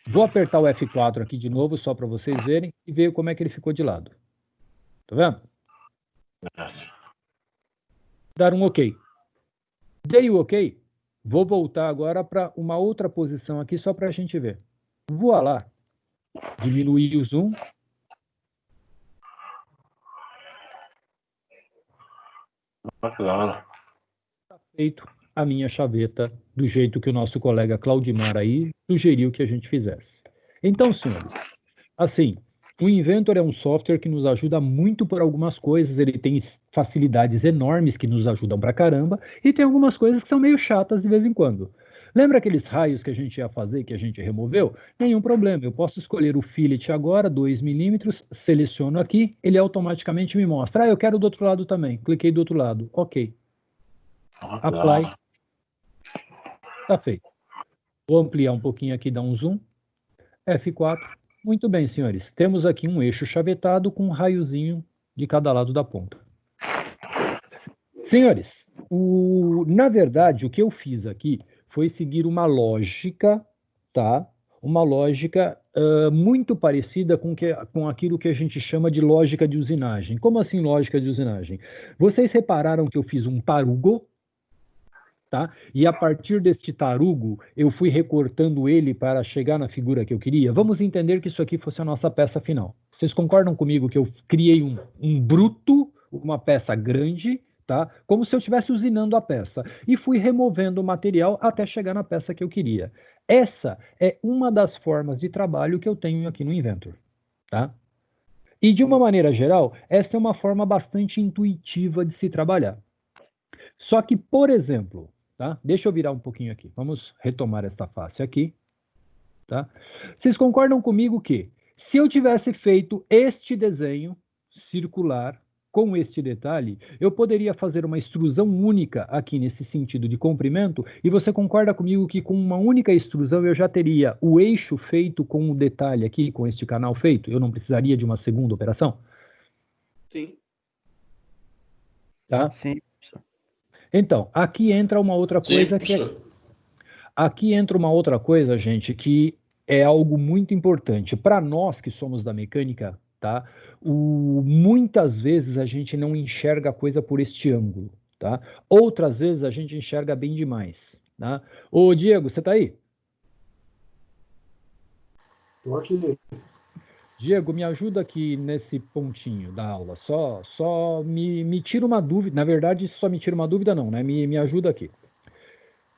Vou apertar o F4 aqui de novo, só para vocês verem, e ver como é que ele ficou de lado. Tá vendo? Dar um OK. Dei o OK. Vou voltar agora para uma outra posição aqui, só para a gente ver. Vou lá. Diminuir o zoom. Bacana. Está feito a minha chaveta do jeito que o nosso colega Claudimar aí sugeriu que a gente fizesse. Então, senhores, assim, o Inventor é um software que nos ajuda muito por algumas coisas, ele tem facilidades enormes que nos ajudam pra caramba, e tem algumas coisas que são meio chatas de vez em quando. Lembra aqueles raios que a gente ia fazer, que a gente removeu? Nenhum problema, eu posso escolher o fillet agora, 2 milímetros, seleciono aqui, ele automaticamente me mostra, eu quero do outro lado também, cliquei do outro lado, ok. Apply. Tá feito. Vou ampliar um pouquinho aqui, dar um zoom. F4. Muito bem, senhores. Temos aqui um eixo chavetado com um raiozinho de cada lado da ponta. Senhores, na verdade, o que eu fiz aqui foi seguir uma lógica, tá? Uma lógica muito parecida com aquilo que a gente chama de lógica de usinagem. Como assim lógica de usinagem? Vocês repararam que eu fiz um tarugo, tá? E a partir deste tarugo, eu fui recortando ele para chegar na figura que eu queria. Vamos entender que isso aqui fosse a nossa peça final. Vocês concordam comigo que eu criei um bruto, uma peça grande, tá? Como se eu estivesse usinando a peça. E fui removendo o material até chegar na peça que eu queria. Essa é uma das formas de trabalho que eu tenho aqui no Inventor, tá? E de uma maneira geral, essa é uma forma bastante intuitiva de se trabalhar. Só que, por exemplo, tá? Deixa eu virar um pouquinho aqui. Vamos retomar esta face aqui. Tá? Vocês concordam comigo que, se eu tivesse feito este desenho circular com este detalhe, eu poderia fazer uma extrusão única aqui nesse sentido de comprimento, e você concorda comigo que com uma única extrusão eu já teria o eixo feito com o detalhe aqui, com este canal feito? Eu não precisaria de uma segunda operação? Sim. Tá? Sim. Então, aqui entra uma outra coisa Aqui entra uma outra coisa, gente, que é algo muito importante. Para nós que somos da mecânica, tá? Muitas vezes a gente não enxerga a coisa por este ângulo, tá? Outras vezes a gente enxerga bem demais, tá? Ô, Diego, você tá aí? Tô aqui. Diego, me ajuda aqui nesse pontinho da aula. Só me tira uma dúvida. Na verdade, só me tira uma dúvida não, né? Me ajuda aqui.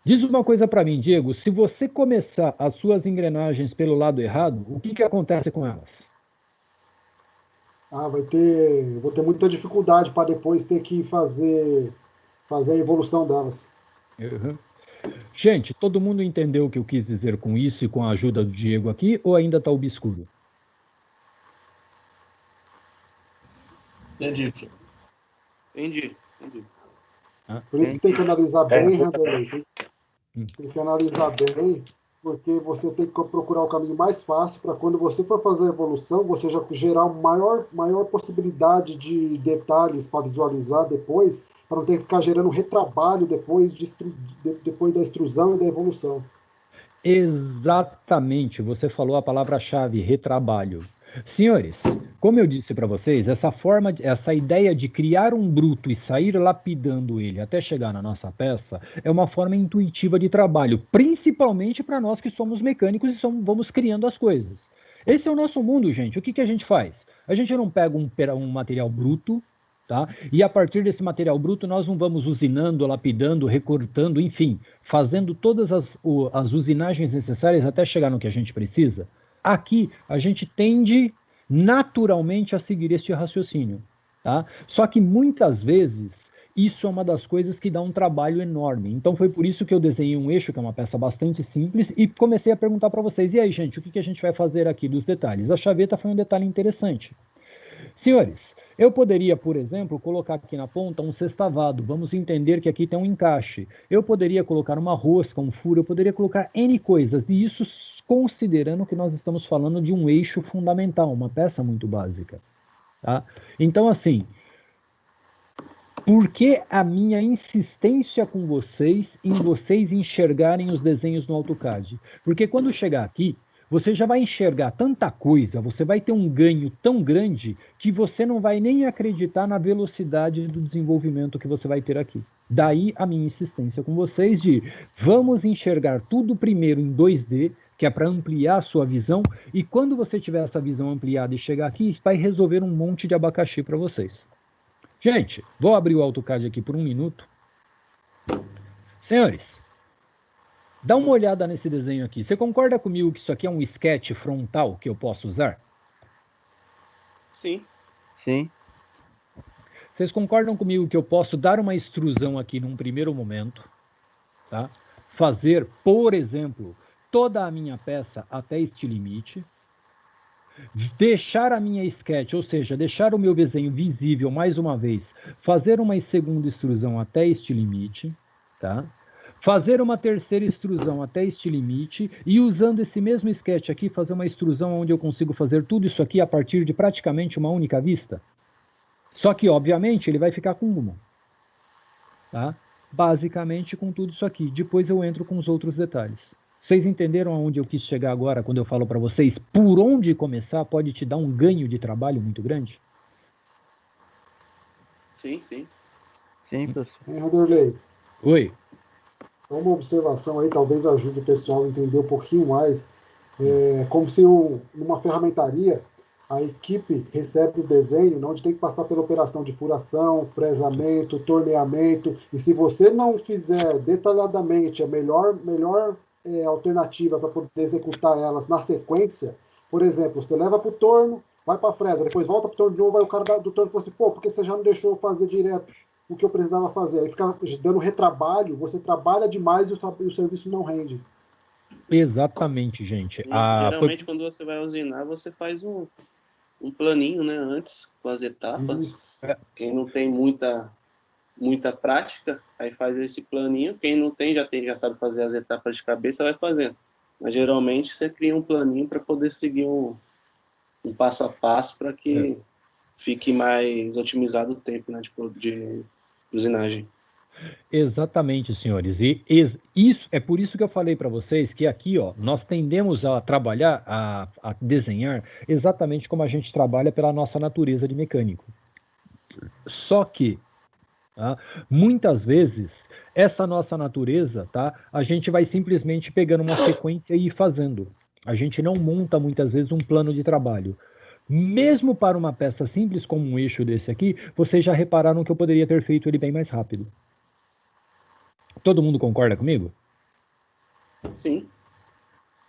Diz uma coisa para mim, Diego, se você começar as suas engrenagens pelo lado errado, o que acontece com elas? Vou ter muita dificuldade para depois ter que fazer a evolução delas. Uhum. Gente, todo mundo entendeu o que eu quis dizer com isso e com a ajuda do Diego aqui, ou ainda está obscuro? Entendi. Por isso que tem que analisar bem, Randerley. Tem que analisar bem, porque você tem que procurar o caminho mais fácil para quando você for fazer a evolução, você já gerar maior possibilidade de detalhes para visualizar depois, para não ter que ficar gerando retrabalho depois da extrusão e da evolução. Exatamente, você falou a palavra-chave, retrabalho. Senhores, como eu disse para vocês, essa ideia de criar um bruto e sair lapidando ele até chegar na nossa peça é uma forma intuitiva de trabalho, principalmente para nós que somos mecânicos e vamos criando as coisas. Esse é o nosso mundo, gente. O que a gente faz? A gente não pega um material bruto, tá? E a partir desse material bruto nós não vamos usinando, lapidando, recortando, enfim, fazendo todas as usinagens necessárias até chegar no que a gente precisa. Aqui, a gente tende naturalmente a seguir este raciocínio, tá? Só que muitas vezes, isso é uma das coisas que dá um trabalho enorme. Então, foi por isso que eu desenhei um eixo, que é uma peça bastante simples, e comecei a perguntar para vocês, e aí, gente, o que a gente vai fazer aqui dos detalhes? A chaveta foi um detalhe interessante. Senhores, eu poderia, por exemplo, colocar aqui na ponta um sextavado. Vamos entender que aqui tem um encaixe. Eu poderia colocar uma rosca, um furo, eu poderia colocar N coisas, e isso considerando que nós estamos falando de um eixo fundamental, uma peça muito básica. Tá? Então, assim, por que a minha insistência com vocês em vocês enxergarem os desenhos no AutoCAD? Porque quando chegar aqui, você já vai enxergar tanta coisa, você vai ter um ganho tão grande que você não vai nem acreditar na velocidade do desenvolvimento que você vai ter aqui. Daí a minha insistência com vocês de vamos enxergar tudo primeiro em 2D, que é para ampliar a sua visão, e quando você tiver essa visão ampliada e chegar aqui, vai resolver um monte de abacaxi para vocês. Gente, vou abrir o AutoCAD aqui por 1 minuto. Senhores, dá uma olhada nesse desenho aqui. Você concorda comigo que isso aqui é um sketch frontal que eu posso usar? Sim. Sim. Vocês concordam comigo que eu posso dar uma extrusão aqui num primeiro momento, tá? Fazer, por exemplo, toda a minha peça até este limite, deixar a minha sketch, ou seja, deixar o meu desenho visível mais uma vez, fazer uma segunda extrusão até este limite, tá? Fazer uma terceira extrusão até este limite e usando esse mesmo sketch aqui, fazer uma extrusão onde eu consigo fazer tudo isso aqui a partir de praticamente uma única vista. Só que, obviamente, ele vai ficar com uma, tá? Basicamente com tudo isso aqui. Depois eu entro com os outros detalhes. Vocês entenderam aonde eu quis chegar agora, quando eu falo para vocês por onde começar pode te dar um ganho de trabalho muito grande? Sim, sim. Sim, professor. Randerley, Oi. só uma observação aí, talvez ajude o pessoal a entender um pouquinho mais. Como se numa ferramentaria, a equipe recebe o desenho, onde tem que passar pela operação de furação, fresamento, torneamento, e se você não fizer detalhadamente a melhor alternativa para poder executar elas na sequência, por exemplo, você leva para o torno, vai para a fresa, depois volta para o torno de novo, aí o cara do torno fala assim, pô, por que você já não deixou eu fazer direto o que eu precisava fazer? Aí fica dando retrabalho, você trabalha demais e o serviço não rende. Exatamente, gente. Geralmente, quando você vai usinar, você faz um planinho, né, antes, com as etapas. Quem não tem muita prática, aí faz esse planinho. Quem não tem, já sabe fazer as etapas de cabeça, vai fazendo. Mas geralmente você cria um planinho para poder seguir um passo a passo para que fique mais otimizado o tempo, né, de usinagem. Exatamente, senhores. E isso é por isso que eu falei para vocês que aqui, ó, nós tendemos a trabalhar, a desenhar exatamente como a gente trabalha pela nossa natureza de mecânico. Só que, tá, muitas vezes, essa nossa natureza, tá, a gente vai simplesmente pegando uma sequência e ir fazendo. A gente não monta, muitas vezes, um plano de trabalho. Mesmo para uma peça simples como um eixo desse aqui, vocês já repararam que eu poderia ter feito ele bem mais rápido. Todo mundo concorda comigo? Sim.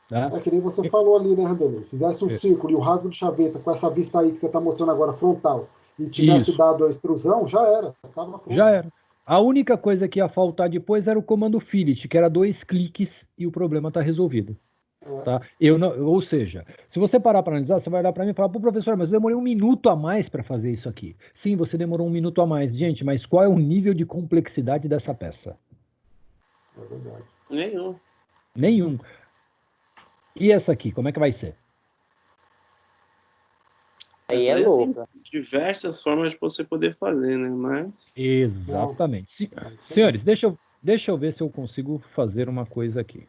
Tá? É que nem você falou ali, né, Randall? Fizesse um círculo e o rasgo de chaveta com essa vista aí que você está mostrando agora frontal e tivesse dado a extrusão, já era. Tava pronto. Já era. A única coisa que ia faltar depois era o comando fillet, que era 2 cliques e o problema está resolvido. Tá? Ou seja, se você parar para analisar, você vai olhar para mim e falar, pô, professor, mas eu demorei 1 minuto a mais para fazer isso aqui. Sim, você demorou 1 minuto a mais. Gente, mas qual é o nível de complexidade dessa peça? É verdade. Nenhum. E essa aqui, como é que vai ser? Aí é louca. Diversas formas de você poder fazer, né? Mas... Exatamente. Senhores, deixa eu ver se eu consigo fazer uma coisa aqui.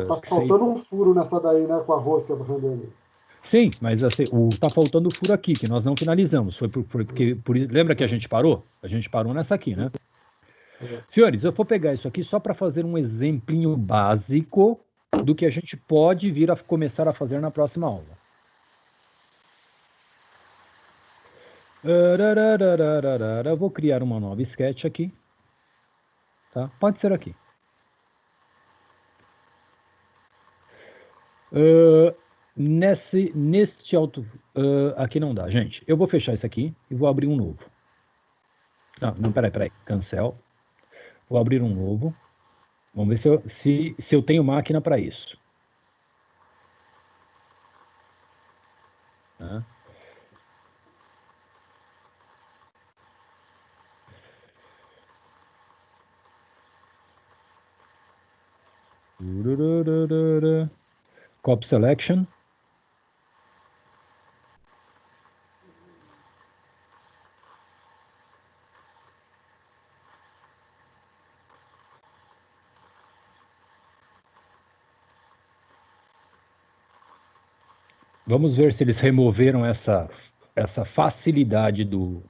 Só tá faltando um furo nessa daí, né, com a rosca, Randall. Sim, mas assim, tá faltando o furo aqui, que nós não finalizamos. Foi porque lembra que a gente parou? A gente parou nessa aqui, né? Senhores, eu vou pegar isso aqui só para fazer um exemplinho básico do que a gente pode vir a começar a fazer na próxima aula. Eu vou criar uma nova sketch aqui. Tá? Pode ser aqui. Neste aqui não dá, gente. Eu vou fechar isso aqui e vou abrir um novo. Não, peraí. Cancel. Vou abrir um novo. Vamos ver se eu tenho máquina para isso. Tá? Copy selection. Vamos ver se eles removeram essa facilidade do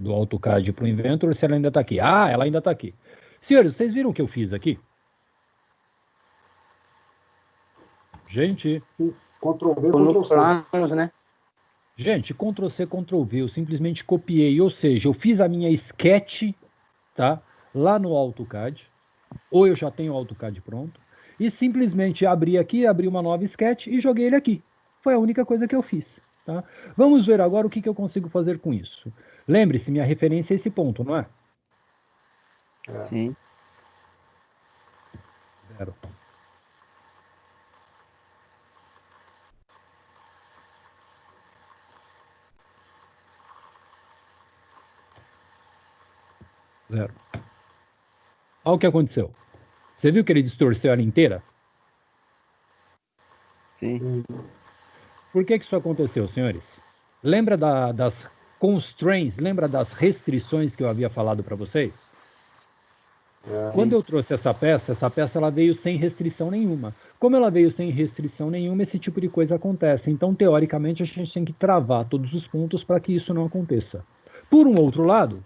AutoCAD para o Inventor, se ela ainda está aqui. Ah, ela ainda está aqui. Senhores, vocês viram o que eu fiz aqui? Gente. Sim, Ctrl-V, Ctrl-C. Né? Gente, Ctrl-C, Ctrl-V, eu simplesmente copiei, ou seja, eu fiz a minha sketch, tá? Lá no AutoCAD, ou eu já tenho o AutoCAD pronto, e simplesmente abri aqui, abri uma nova sketch e joguei ele aqui. Foi a única coisa que eu fiz, tá? Vamos ver agora o que eu consigo fazer com isso. Lembre-se, minha referência é esse ponto, não é? Sim. 0. Olha o que aconteceu. Você viu que ele distorceu ela inteira? Sim. Por que isso aconteceu, senhores? Lembra das constraints, lembra das restrições que eu havia falado para vocês? Quando eu trouxe essa peça ela veio sem restrição nenhuma. Como ela veio sem restrição nenhuma, esse tipo de coisa acontece. Então, teoricamente, a gente tem que travar todos os pontos para que isso não aconteça. Por um outro lado,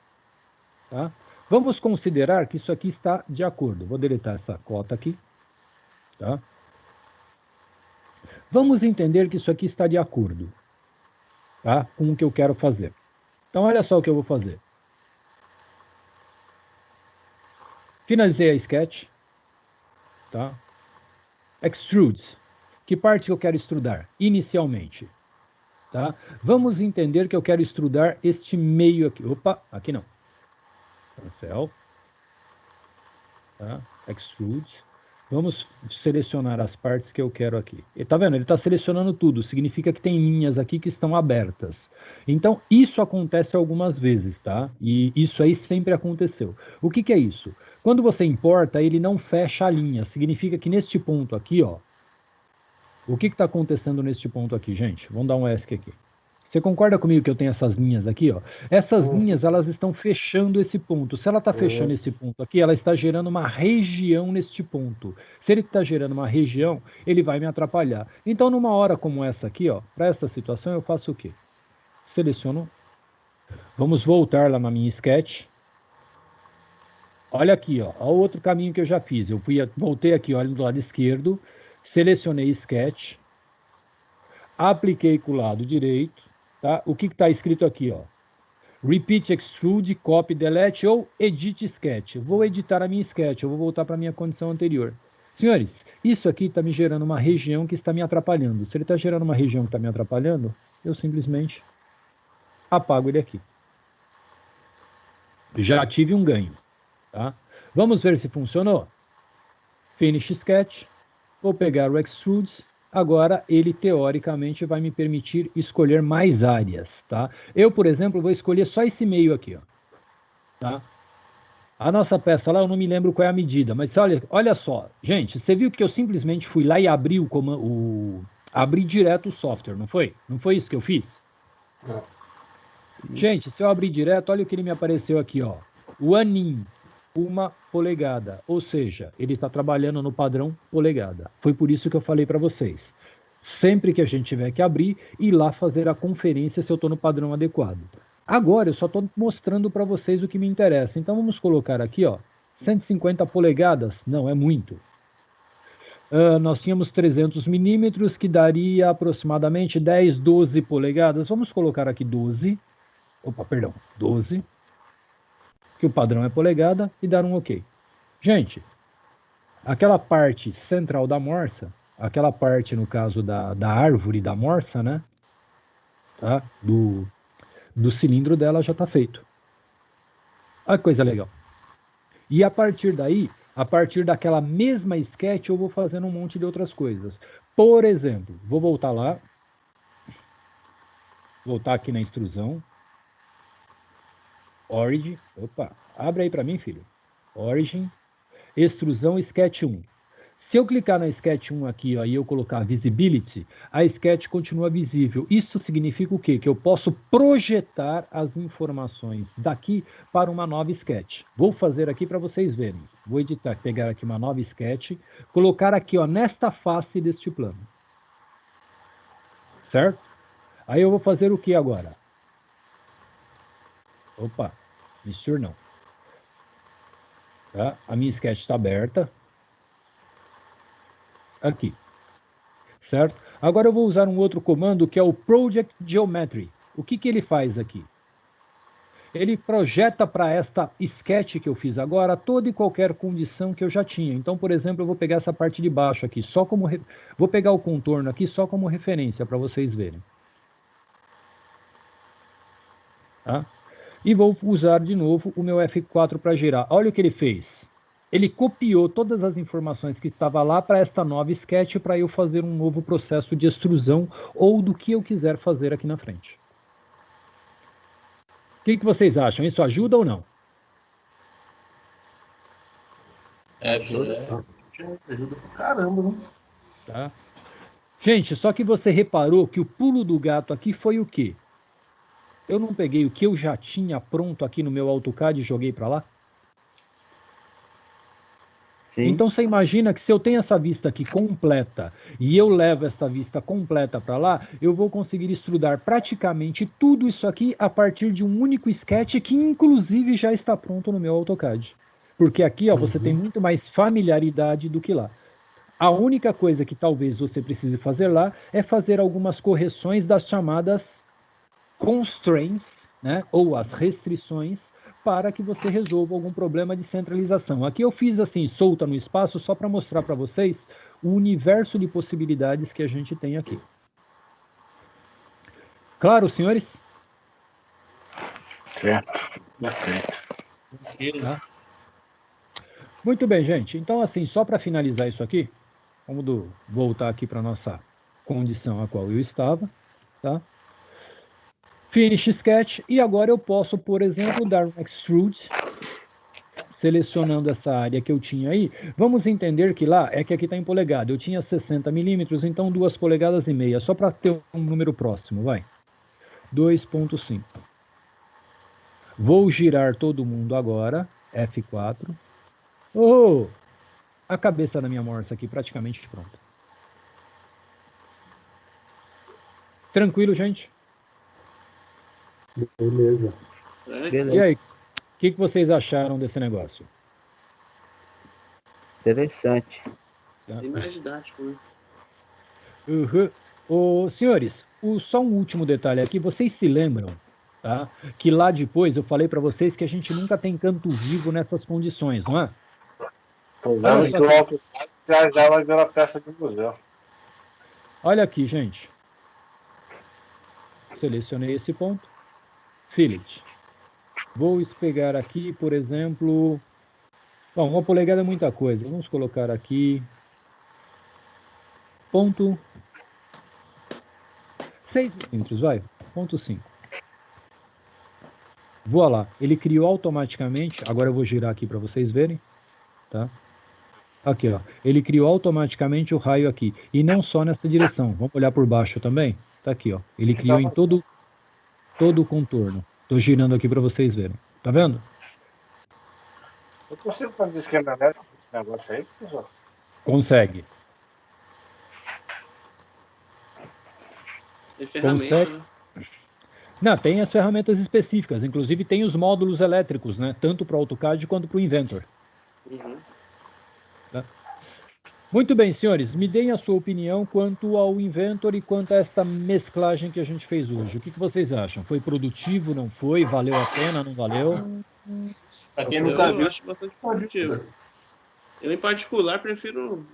tá? Vamos considerar que isso aqui está de acordo. Vou deletar essa cota aqui. Tá? Vamos entender que isso aqui está de acordo, tá? Com o que eu quero fazer. Então, olha só o que eu vou fazer. Finalizei a sketch. Tá? Extrude. Que parte que eu quero extrudar? Inicialmente. Tá? Vamos entender que eu quero extrudar este meio aqui. Opa, aqui não. Cancel. Tá? Extrude. Vamos selecionar as partes que eu quero aqui. E tá vendo? Ele está selecionando tudo. Significa que tem linhas aqui que estão abertas. Então, isso acontece algumas vezes, tá? E isso aí sempre aconteceu. O que é isso? Quando você importa, ele não fecha a linha. Significa que neste ponto aqui, ó. O que está acontecendo neste ponto aqui, gente? Vamos dar um ESC aqui. Você concorda comigo que eu tenho essas linhas aqui, ó? Essas linhas, elas estão fechando esse ponto. Se ela está fechando esse ponto aqui, ela está gerando uma região neste ponto. Se ele está gerando uma região, ele vai me atrapalhar. Então, numa hora como essa aqui, ó, para essa situação, eu faço o quê? Seleciono. Vamos voltar lá na minha sketch. Olha aqui, ó, o outro caminho que eu já fiz. Voltei aqui, olha, do lado esquerdo, selecionei sketch, apliquei com o lado direito. Tá? O que está escrito aqui, ó? Repeat, extrude, copy, delete ou edit sketch. Vou editar a minha sketch, eu vou voltar para a minha condição anterior. Senhores, Isso aqui está me gerando uma região que está me atrapalhando. Se ele está gerando uma região que está me atrapalhando, eu simplesmente apago ele aqui. Já tive um ganho. Tá? Vamos ver se funcionou. Finish Sketch. Vou pegar o Extrude. Agora, ele, teoricamente, vai me permitir escolher mais áreas. Tá? Eu, por exemplo, vou escolher só esse meio aqui. Ó. Tá? A nossa peça lá, eu não me lembro qual é a medida, mas olha só. Gente, você viu que eu simplesmente fui lá e abri abri direto o software, não foi? Não foi isso que eu fiz? É. Gente, se eu abrir direto, olha o que ele me apareceu aqui, ó. One in, 1 polegada. Ou seja, ele está trabalhando no padrão polegada. Foi por isso que eu falei para vocês. Sempre que a gente tiver que abrir, ir lá fazer a conferência se eu estou no padrão adequado. Agora, eu só estou mostrando para vocês o que me interessa. Então, vamos colocar aqui, ó, 150 polegadas. Não, é muito. Nós tínhamos 300 milímetros, que daria aproximadamente 10, 12 polegadas. Vamos colocar aqui 12. Opa, perdão, 12. Que o padrão é polegada, e dar um OK. Gente, aquela parte central da morsa, aquela parte, no caso, da árvore da morsa, né? Tá? Do cilindro dela já está feito. Olha que coisa legal. E a partir daí, a partir daquela mesma sketch, eu vou fazendo um monte de outras coisas. Por exemplo, vou voltar lá. Voltar aqui na extrusão. Origin. Opa, abre aí para mim, filho. Origin. Extrusão Sketch 1. Se eu clicar na Sketch 1 aqui, ó, e eu colocar Visibility, a Sketch continua visível. Isso significa o quê? Que eu posso projetar as informações daqui para uma nova Sketch. Vou fazer aqui para vocês verem. Vou editar, pegar aqui uma nova Sketch, colocar aqui, ó, nesta face deste plano. Certo? Aí eu vou fazer o que agora? Opa, Mixture não. Tá? A minha Sketch está aberta. Aqui, certo? Agora eu vou usar um outro comando que é o Project Geometry. O que ele faz aqui? Ele projeta para esta sketch que eu fiz agora toda e qualquer condição que eu já tinha. Então, por exemplo, eu vou pegar essa parte de baixo aqui, só como vou pegar o contorno aqui só como referência para vocês verem. Tá? E vou usar de novo o meu F4 para girar. Olha o que ele fez. Ele copiou todas as informações que estavam lá para esta nova sketch para eu fazer um novo processo de extrusão ou do que eu quiser fazer aqui na frente. O que vocês acham? Isso ajuda ou não? Ajuda pra caramba, né? Tá? Gente, só que você reparou que o pulo do gato aqui foi o quê? Eu não peguei o que eu já tinha pronto aqui no meu AutoCAD e joguei para lá? Sim. Então você imagina que se eu tenho essa vista aqui completa e eu levo essa vista completa para lá, eu vou conseguir extrudar praticamente tudo isso aqui a partir de um único sketch que inclusive já está pronto no meu AutoCAD. Porque aqui, ó, você tem muito mais familiaridade do que lá. A única coisa que talvez você precise fazer lá é fazer algumas correções das chamadas constraints, né, ou as restrições, para que você resolva algum problema de centralização. Aqui eu fiz assim, solta no espaço, só para mostrar para vocês o universo de possibilidades que a gente tem aqui. Claro, senhores? Certo. Tá? Muito bem, gente. Então, assim, só para finalizar isso aqui, vamos voltar aqui para a nossa condição a qual eu estava, tá? Finish Sketch, e agora eu posso, por exemplo, dar um Extrude, selecionando essa área que eu tinha aí. Vamos entender que lá, é que aqui está em polegada, eu tinha 60 milímetros, então 2,5 polegadas, só para ter um número próximo, vai. 2,5. Vou girar todo mundo agora, F4. Oh, a cabeça da minha morsa aqui praticamente pronta. Tranquilo, gente? Beleza. E aí, o que vocês acharam desse negócio? Interessante. Tem mais didático, né? Senhores, só um último detalhe aqui. Vocês se lembram, tá? Que lá depois eu falei para vocês que a gente nunca tem canto vivo nessas condições, não é? O AutoCAD já vai virar peça de museu. Olha aqui, gente. Selecionei esse ponto. Fillet. Vou pegar aqui, por exemplo... Bom, 1 polegada é muita coisa. Vamos colocar aqui... Ponto... 6 milímetros, vai. Ponto 5. Voa lá. Ele criou automaticamente... Agora eu vou girar aqui para vocês verem. Tá? Aqui, ó. Ele criou automaticamente o raio aqui. E não só nessa direção. Vamos olhar por baixo também? Tá aqui, ó. Ele criou em todo o contorno. Tô girando aqui para vocês verem. Tá vendo? Eu consigo fazer esquema elétrico com esse negócio aí, professor? Consegue. Tem ferramenta, Consegue. né? Não, tem as ferramentas específicas. Inclusive tem os módulos elétricos, né? Tanto para o AutoCAD quanto para o Inventor. Uhum. Tá? Muito bem, senhores. Me deem a sua opinião quanto ao Inventor e quanto a essa mesclagem que a gente fez hoje. O que vocês acham? Foi produtivo, não foi? Valeu a pena, não valeu? Pra quem nunca viu, Eu acho bastante produtivo. Eu, em particular, prefiro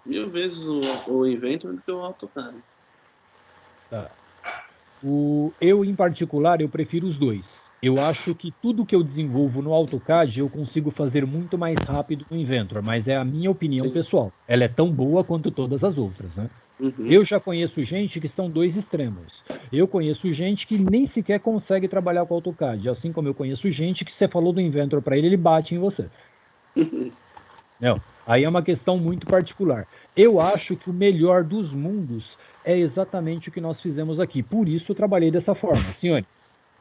1000 vezes o Inventor do que o AutoCAD. Tá. Eu, em particular, eu prefiro os dois. Eu acho que tudo que eu desenvolvo no AutoCAD eu consigo fazer muito mais rápido no Inventor, mas é a minha opinião Sim. pessoal. Ela é tão boa quanto todas as outras, né? Uhum. Eu já conheço gente que são dois extremos. Eu conheço gente que nem sequer consegue trabalhar com AutoCAD, assim como eu conheço gente que você falou do Inventor para ele bate em você. Não, aí é uma questão muito particular. Eu acho que o melhor dos mundos é exatamente o que nós fizemos aqui. Por isso eu trabalhei dessa forma, senhores.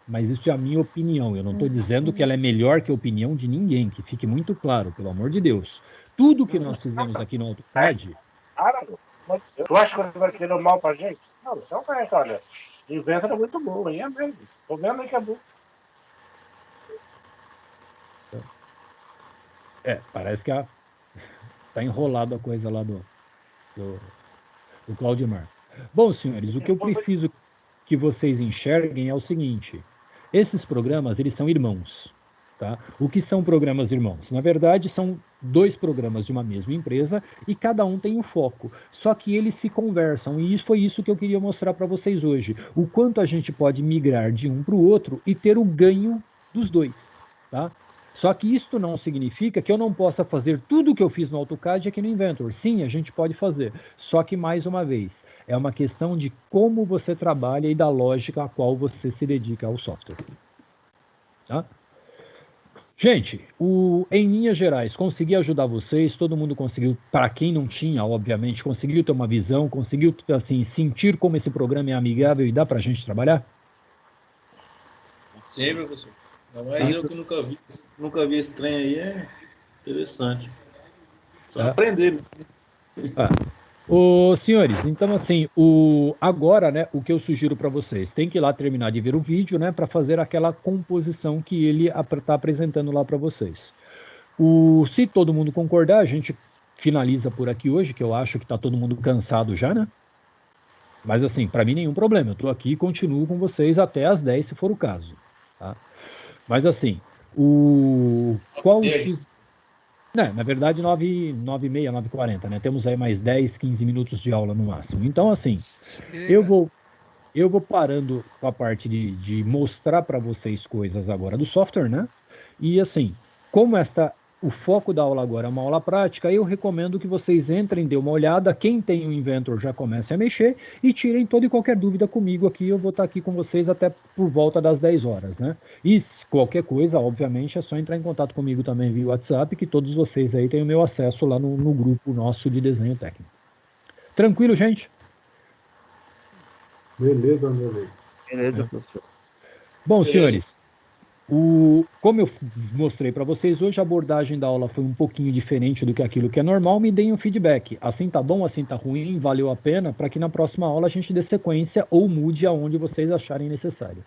Mas isso é a minha opinião. Eu não estou dizendo que ela é melhor que a opinião de ninguém, que fique muito claro, pelo amor de Deus. Tudo que nós fizemos aqui no AutoCAD... Cara, tu acha que ele vai querer o mal pra gente? Não, isso é um cara, olha. Inventor é muito bom, aí é mesmo. Tô vendo aí que é bom. Parece que tá enrolado a coisa lá do Claudimar. Bom, senhores, o que eu preciso que vocês enxerguem é o seguinte. Esses programas, eles são irmãos. Tá? O que são programas irmãos? Na verdade, são 2 programas de uma mesma empresa e cada um tem um foco. Só que eles se conversam e foi isso que eu queria mostrar para vocês hoje. O quanto a gente pode migrar de um para o outro e ter o ganho dos dois. Tá? Só que isso não significa que eu não possa fazer tudo o que eu fiz no AutoCAD aqui no Inventor. Sim, a gente pode fazer. Só que, mais uma vez, é uma questão de como você trabalha e da lógica a qual você se dedica ao software. Tá? Gente, em linhas gerais, consegui ajudar vocês, todo mundo conseguiu, para quem não tinha, obviamente, conseguiu ter uma visão, conseguiu, assim, sentir como esse programa é amigável e dá pra gente trabalhar? Sim, professor. Mas eu que nunca vi esse trem aí, é interessante. Só aprender. Senhores, então assim, agora, né, o que eu sugiro para vocês, tem que ir lá terminar de ver o vídeo, né, para fazer aquela composição que ele está apresentando lá para vocês. Se todo mundo concordar, a gente finaliza por aqui hoje, que eu acho que está todo mundo cansado já, né? Mas assim, para mim nenhum problema, eu estou aqui e continuo com vocês até às 10, se for o caso. Tá? Mas assim, qual o X... na verdade, 9h30, 9h40, né? Temos aí mais 10, 15 minutos de aula no máximo. Então, assim, eu vou parando com a parte de mostrar para vocês coisas agora do software, né? E, assim, como o foco da aula agora é uma aula prática, eu recomendo que vocês entrem, dêem uma olhada. Quem tem o Inventor já comece a mexer e tirem toda e qualquer dúvida comigo aqui. Eu vou estar aqui com vocês até por volta das 10 horas, né? E qualquer coisa, obviamente, é só entrar em contato comigo também via WhatsApp, que todos vocês aí têm o meu acesso lá no grupo nosso de desenho técnico. Tranquilo, gente? Beleza, meu amigo. Beleza, professor. Bom, senhores, como eu mostrei para vocês hoje, a abordagem da aula foi um pouquinho diferente do que aquilo que é normal. Me deem um feedback. Assim tá bom, assim tá ruim, valeu a pena, para que na próxima aula a gente dê sequência ou mude aonde vocês acharem necessário.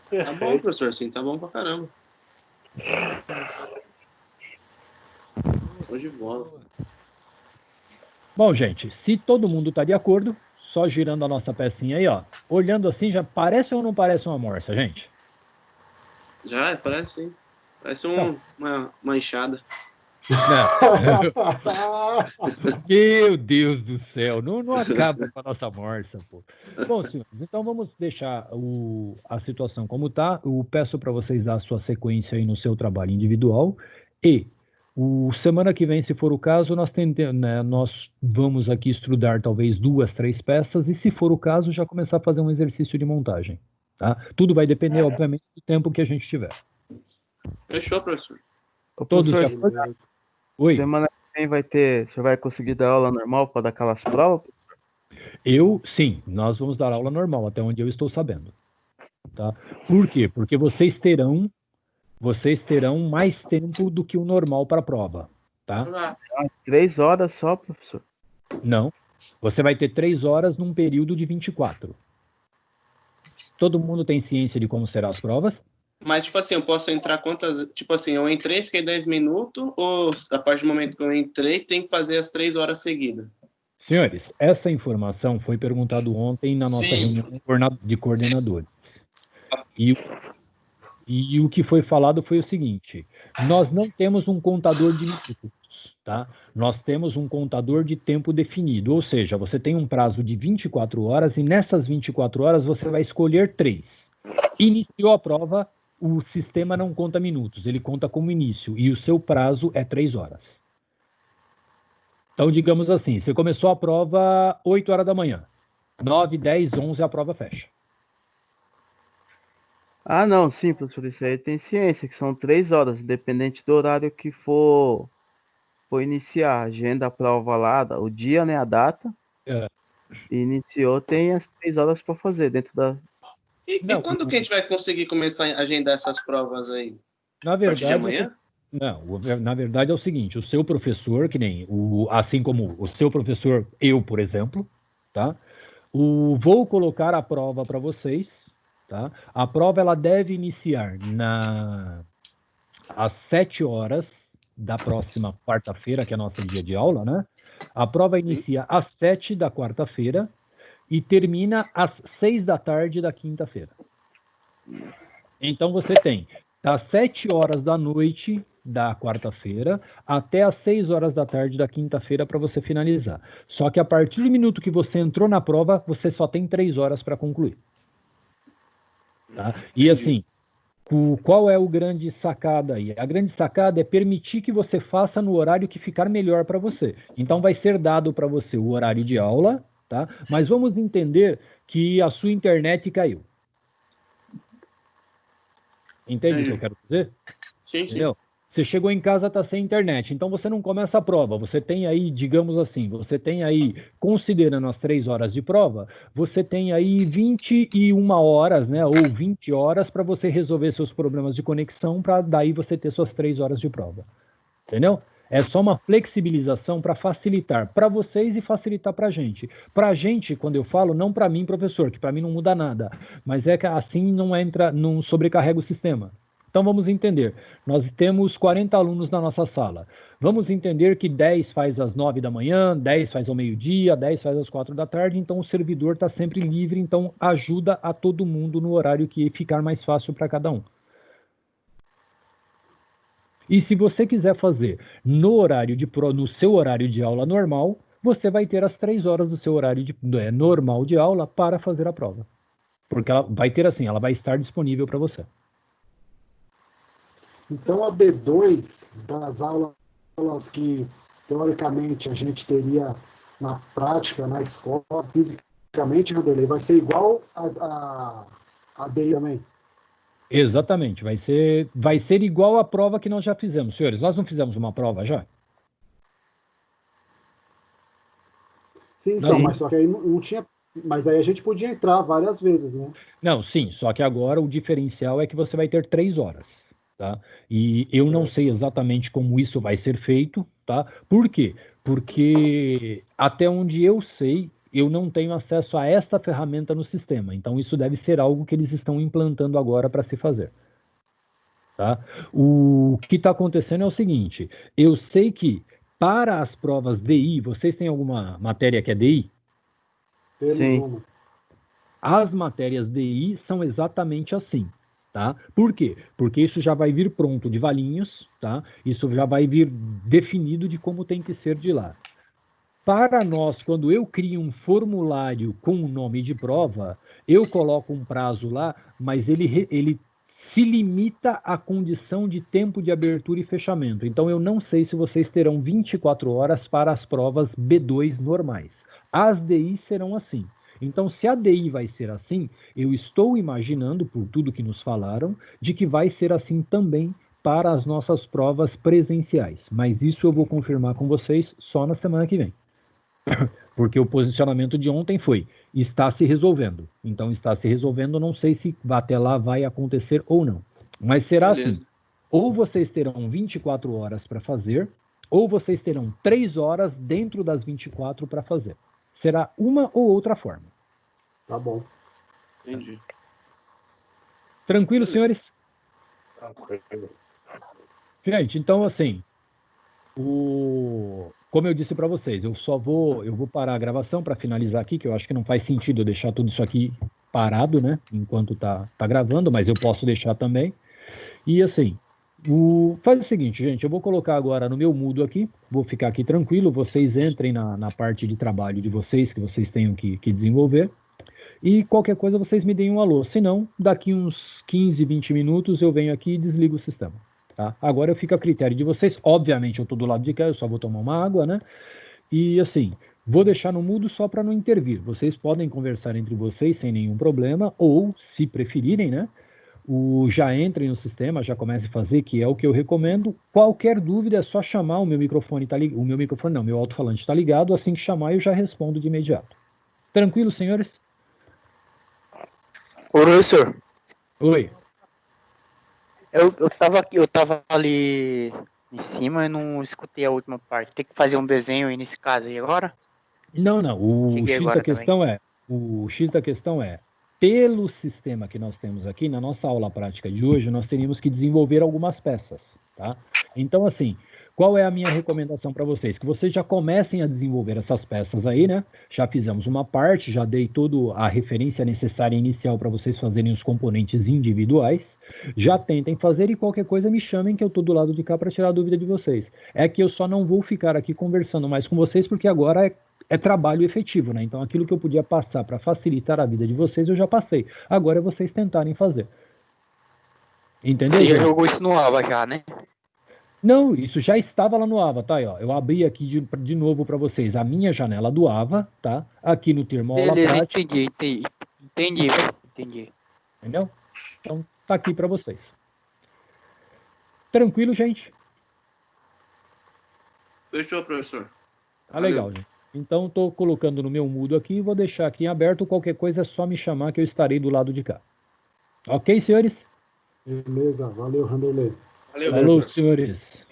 Tá bom, professor, assim tá bom pra caramba. Show de bola. Bom, gente, se todo mundo tá de acordo, só girando a nossa pecinha aí, ó. Olhando assim, já parece ou não parece uma morsa, gente? Já, parece sim. Parece Então. uma enxada. Meu Deus do céu, não acaba com a nossa morsa, pô. Bom, senhores, então vamos deixar a situação como está. Eu peço para vocês dar a sua sequência aí no seu trabalho individual e semana que vem, se for o caso, nós vamos aqui estudar talvez 2, 3 peças e, se for o caso, já começar a fazer um exercício de montagem. Tá? Tudo vai depender, obviamente, do tempo que a gente tiver. Fechou, professor. Todos professor, de acordo? Oi. Semana que vem você vai conseguir dar aula normal para dar aquelas provas? Sim, nós vamos dar aula normal, até onde eu estou sabendo. Tá? Por quê? Porque vocês terão mais tempo do que o normal para a prova. Tá? 3 horas só, professor? Não. Você vai ter 3 horas num período de 24. Todo mundo tem ciência de como serão as provas? Mas, tipo assim, eu posso entrar quantas... Tipo assim, eu entrei, fiquei 10 minutos, ou a partir do momento que eu entrei, tem que fazer as 3 horas seguidas? Senhores, essa informação foi perguntada ontem na nossa reunião de coordenadores. E o que foi falado foi o seguinte: nós não temos um contador de minutos, tá? Nós temos um contador de tempo definido, ou seja, você tem um prazo de 24 horas e nessas 24 horas você vai escolher 3. Iniciou a prova, o sistema não conta minutos, ele conta como início e o seu prazo é 3 horas. Então, digamos assim, você começou a prova 8 horas da manhã, 9, 10, 11 a prova fecha. Ah, não, sim, professor, isso aí tem ciência, que são 3 horas, independente do horário que for iniciar. Agenda a prova lá, o dia, né, a data. Iniciou, tem as 3 horas para fazer dentro da... E quando que a gente vai conseguir começar a agendar essas provas aí? Na verdade, de amanhã? Não, na verdade é o seguinte: o seu professor, que nem assim como o seu professor, eu, por exemplo, tá? Vou colocar a prova para vocês, tá? A prova ela deve iniciar às 7 horas da próxima quarta-feira, que é nosso dia de aula, né? A prova inicia às 7 da quarta-feira e termina às 6 da tarde da quinta-feira. Então você tem das 7 horas da noite da quarta-feira até às 6 horas da tarde da quinta-feira para você finalizar. Só que a partir do minuto que você entrou na prova, você só tem 3 horas para concluir. Tá? E assim, qual é o grande sacada aí? A grande sacada é permitir que você faça no horário que ficar melhor para você. Então vai ser dado para você o horário de aula, tá? Mas vamos entender que a sua internet caiu. Entende o que eu quero dizer? Sim, entendeu? Você chegou em casa, está sem internet, então você não começa a prova. Você tem aí, digamos assim, considerando as 3 horas de prova, você tem aí 21 horas, né, ou 20 horas para você resolver seus problemas de conexão, para daí você ter suas 3 horas de prova. Entendeu? É só uma flexibilização para facilitar para vocês e facilitar para a gente. Para a gente, quando eu falo, não para mim, professor, que para mim não muda nada, mas é que assim não sobrecarrega o sistema. Então vamos entender, nós temos 40 alunos na nossa sala. Vamos entender que 10 faz às 9 da manhã, 10 faz ao meio-dia, 10 faz às 4 da tarde, então o servidor está sempre livre, então ajuda a todo mundo no horário que ficar mais fácil para cada um. E se você quiser fazer no seu horário de aula normal, você vai ter as 3 horas do seu horário normal de aula para fazer a prova. Porque ela vai ter assim, ela vai estar disponível para você. Então, a B2 das aulas que, teoricamente, a gente teria na prática, na escola, fisicamente, Vanderlei, vai ser igual a DI também? Exatamente, vai ser igual à prova que nós já fizemos. Senhores, nós não fizemos uma prova já? Sim, mas só que aí não tinha... Mas aí a gente podia entrar várias vezes, né? Não, sim, só que agora o diferencial é que você vai ter 3 horas. Tá? E eu não sei exatamente como isso vai ser feito, tá? Por quê? Porque até onde eu sei, eu não tenho acesso a esta ferramenta no sistema. Então isso deve ser algo que eles estão implantando agora para se fazer. Tá? O que está acontecendo é o seguinte: eu sei que para as provas DI, vocês têm alguma matéria que é DI? Sim. As matérias DI são exatamente assim. Tá? Por quê? Porque isso já vai vir pronto de valinhos, tá? Isso já vai vir definido de como tem que ser de lá. Para nós, quando eu crio um formulário com o nome de prova, eu coloco um prazo lá, mas ele se limita à condição de tempo de abertura e fechamento. Então, eu não sei se vocês terão 24 horas para as provas B2 normais. As DI serão assim. Então, se a DI vai ser assim, eu estou imaginando, por tudo que nos falaram, de que vai ser assim também para as nossas provas presenciais. Mas isso eu vou confirmar com vocês só na semana que vem. Porque o posicionamento de ontem foi, está se resolvendo. Então, está se resolvendo, não sei se até lá vai acontecer ou não. Mas será Beleza. assim, ou vocês terão 24 horas para fazer, ou vocês terão 3 horas dentro das 24 para fazer. Será uma ou outra forma. Tá bom. Entendi. Tranquilo, senhores? Tranquilo. Gente, então assim, como eu disse para vocês, eu vou parar a gravação para finalizar aqui, que eu acho que não faz sentido eu deixar tudo isso aqui parado, né, enquanto tá gravando, mas eu posso deixar também. E assim, faz o seguinte, gente, eu vou colocar agora no meu mudo aqui, vou ficar aqui tranquilo, vocês entrem na parte de trabalho de vocês, que vocês tenham que desenvolver. E qualquer coisa vocês me deem um alô. Se não, daqui uns 15, 20 minutos eu venho aqui e desligo o sistema. Tá? Agora eu fico a critério de vocês. Obviamente eu estou do lado de cá, eu só vou tomar uma água, né? E assim, vou deixar no mudo só para não intervir. Vocês podem conversar entre vocês sem nenhum problema, ou, se preferirem, né? Já entrem no sistema, já comecem a fazer, que é o que eu recomendo. Qualquer dúvida é só chamar, o meu microfone tá ligado. O meu microfone não, meu alto-falante está ligado. Assim que chamar, eu já respondo de imediato. Tranquilo, senhores? Ô, professor, Oi. eu tava ali em cima e não escutei a última parte. Tem que fazer um desenho aí nesse caso aí agora? Não, não. Cheguei agora também. O X da questão é, pelo sistema que nós temos aqui, na nossa aula prática de hoje, nós teríamos que desenvolver algumas peças, tá? Então, assim, qual é a minha recomendação para vocês? Que vocês já comecem a desenvolver essas peças aí, né? Já fizemos uma parte, já dei toda a referência necessária inicial para vocês fazerem os componentes individuais. Já tentem fazer e qualquer coisa me chamem que eu tô do lado de cá para tirar a dúvida de vocês. É que eu só não vou ficar aqui conversando mais com vocês porque agora é trabalho efetivo, né? Então aquilo que eu podia passar para facilitar a vida de vocês, eu já passei. Agora é vocês tentarem fazer. Entendeu? Você já gente? jogou isso no Ava já, né? Não, isso já estava lá no Ava, tá? Aí, ó, eu abri aqui de novo para vocês a minha janela do Ava, tá? Aqui no termo aula Beleza, prática. entendi. Entendeu? Então tá aqui para vocês. Tranquilo, gente? Fechou, professor. Tá legal, gente. Então tô colocando no meu mudo aqui e vou deixar aqui em aberto. Qualquer coisa é só me chamar que eu estarei do lado de cá. Ok, senhores? Beleza, valeu, Randerley. Valeu, Falou, professor. senhores.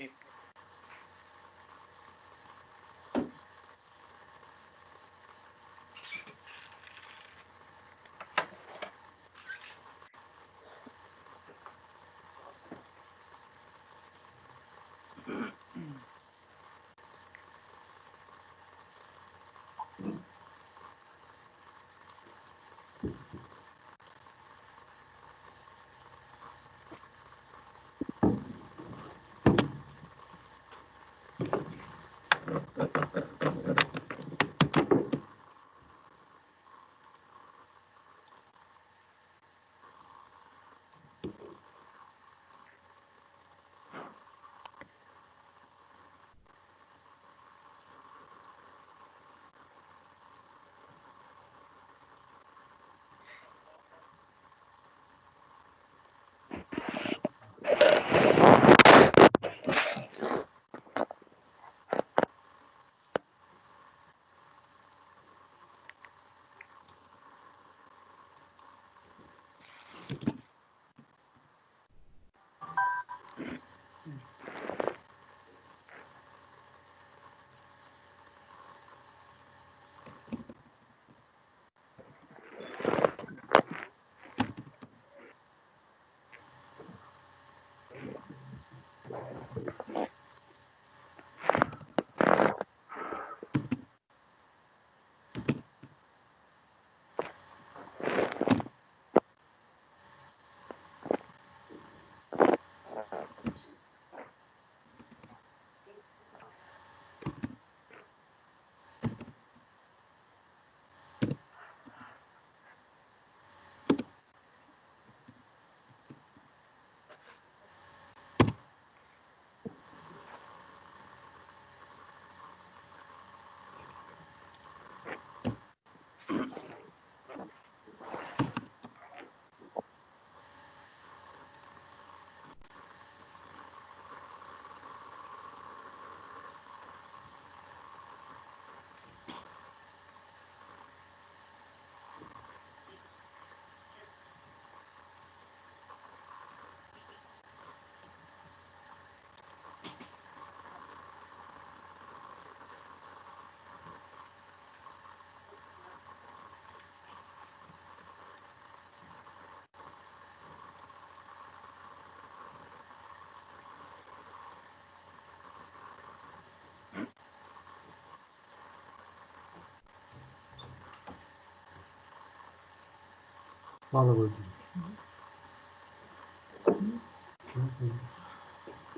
Fala, gordinho.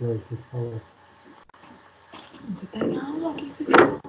E aí, você fala. Você tá na aula, o que você quer falar?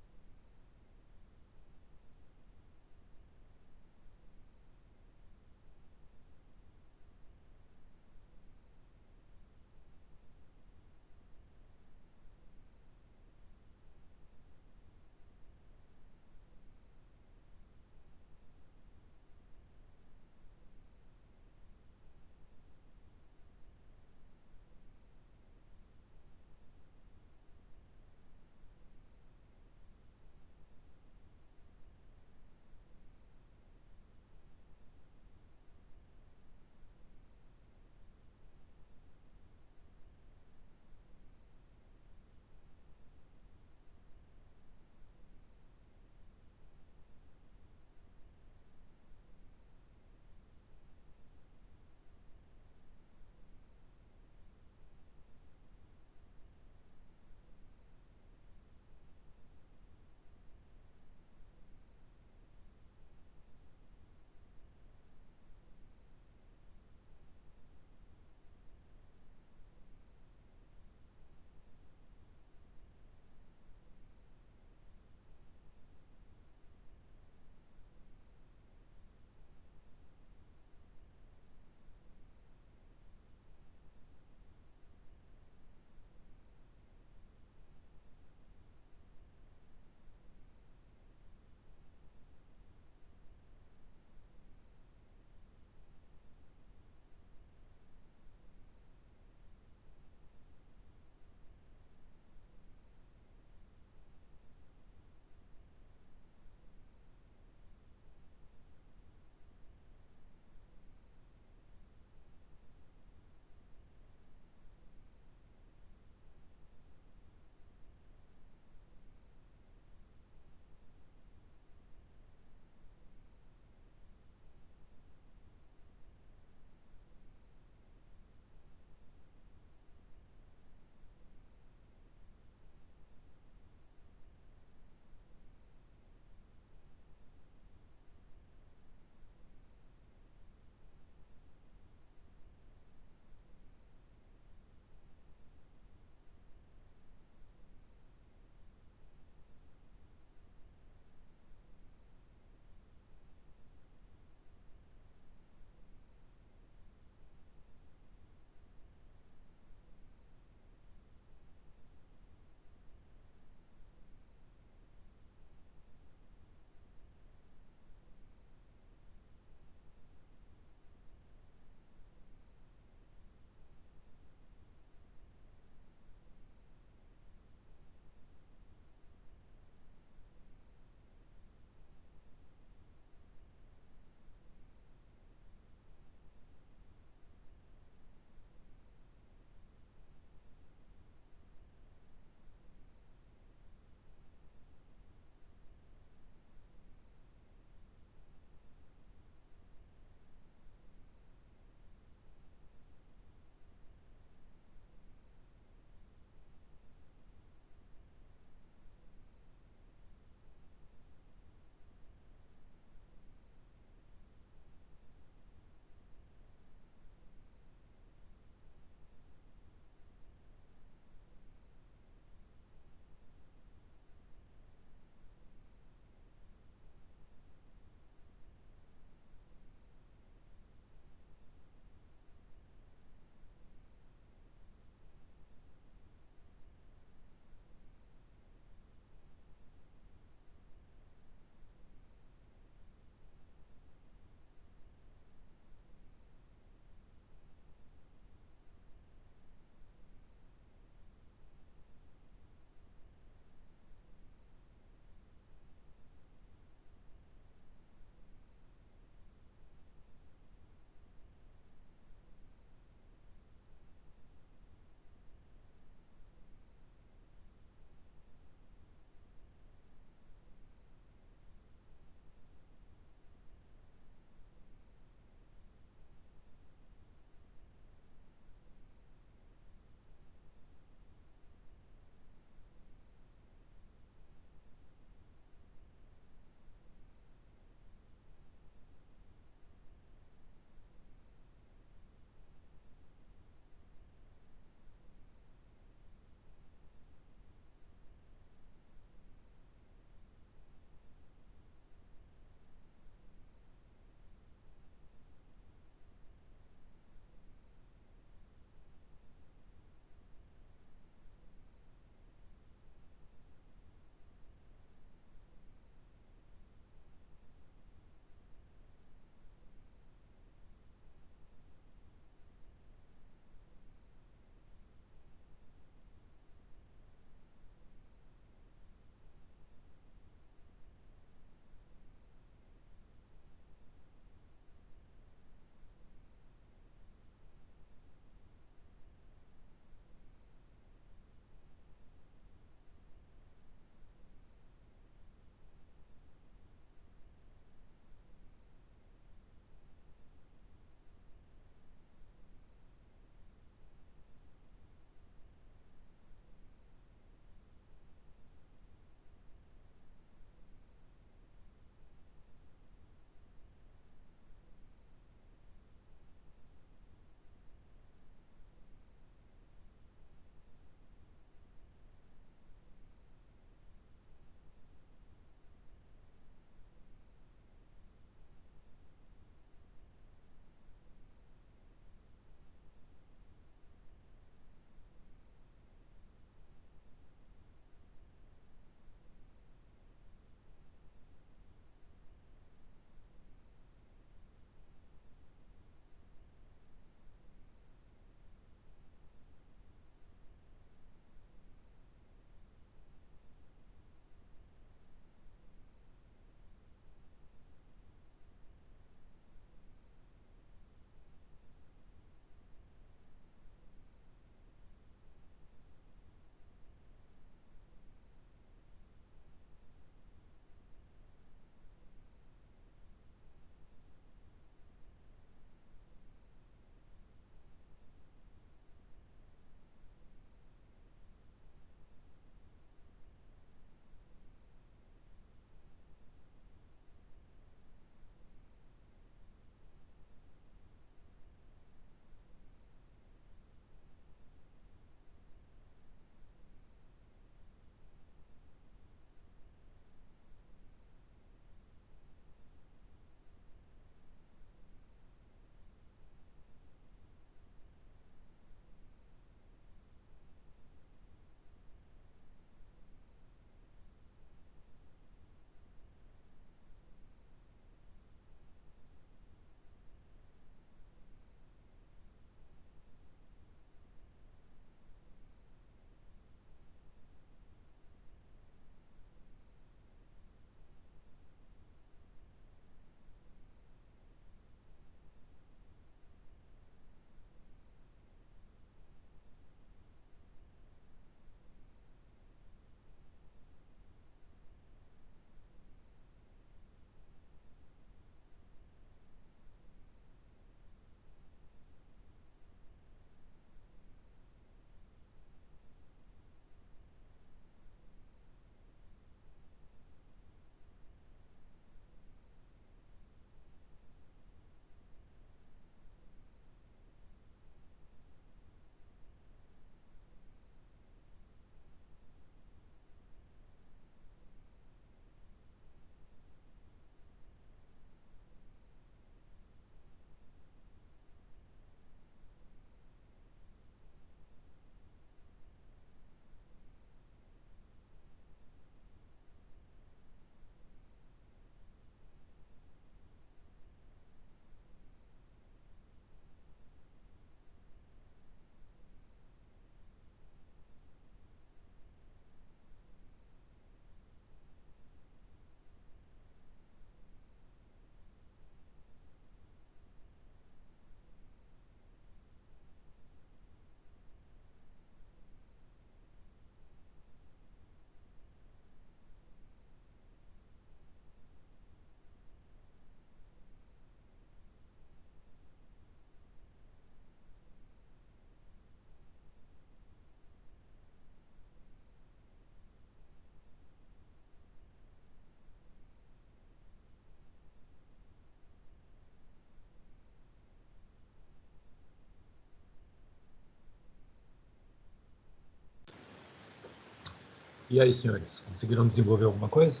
E aí, senhores, conseguiram desenvolver alguma coisa?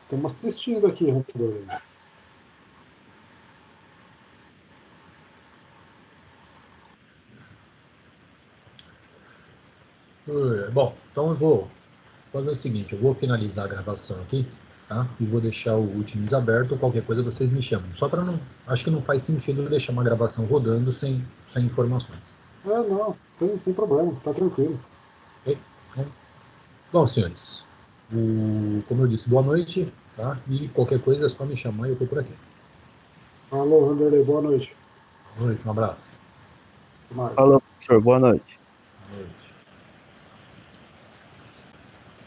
Estamos assistindo aqui, Rampador. Bom, então eu vou fazer o seguinte, eu vou finalizar a gravação aqui, tá? E vou deixar o Teams aberto, qualquer coisa vocês me chamam. Só para não... Acho que não faz sentido eu deixar uma gravação rodando sem informações. Não, sem problema, tá tranquilo. Ok? Bom, senhores, como eu disse, boa noite, tá? E qualquer coisa é só me chamar e eu tô por aqui. Alô, Vanderlei, boa noite. Boa noite, um abraço. Falou, professor, boa noite. Boa noite.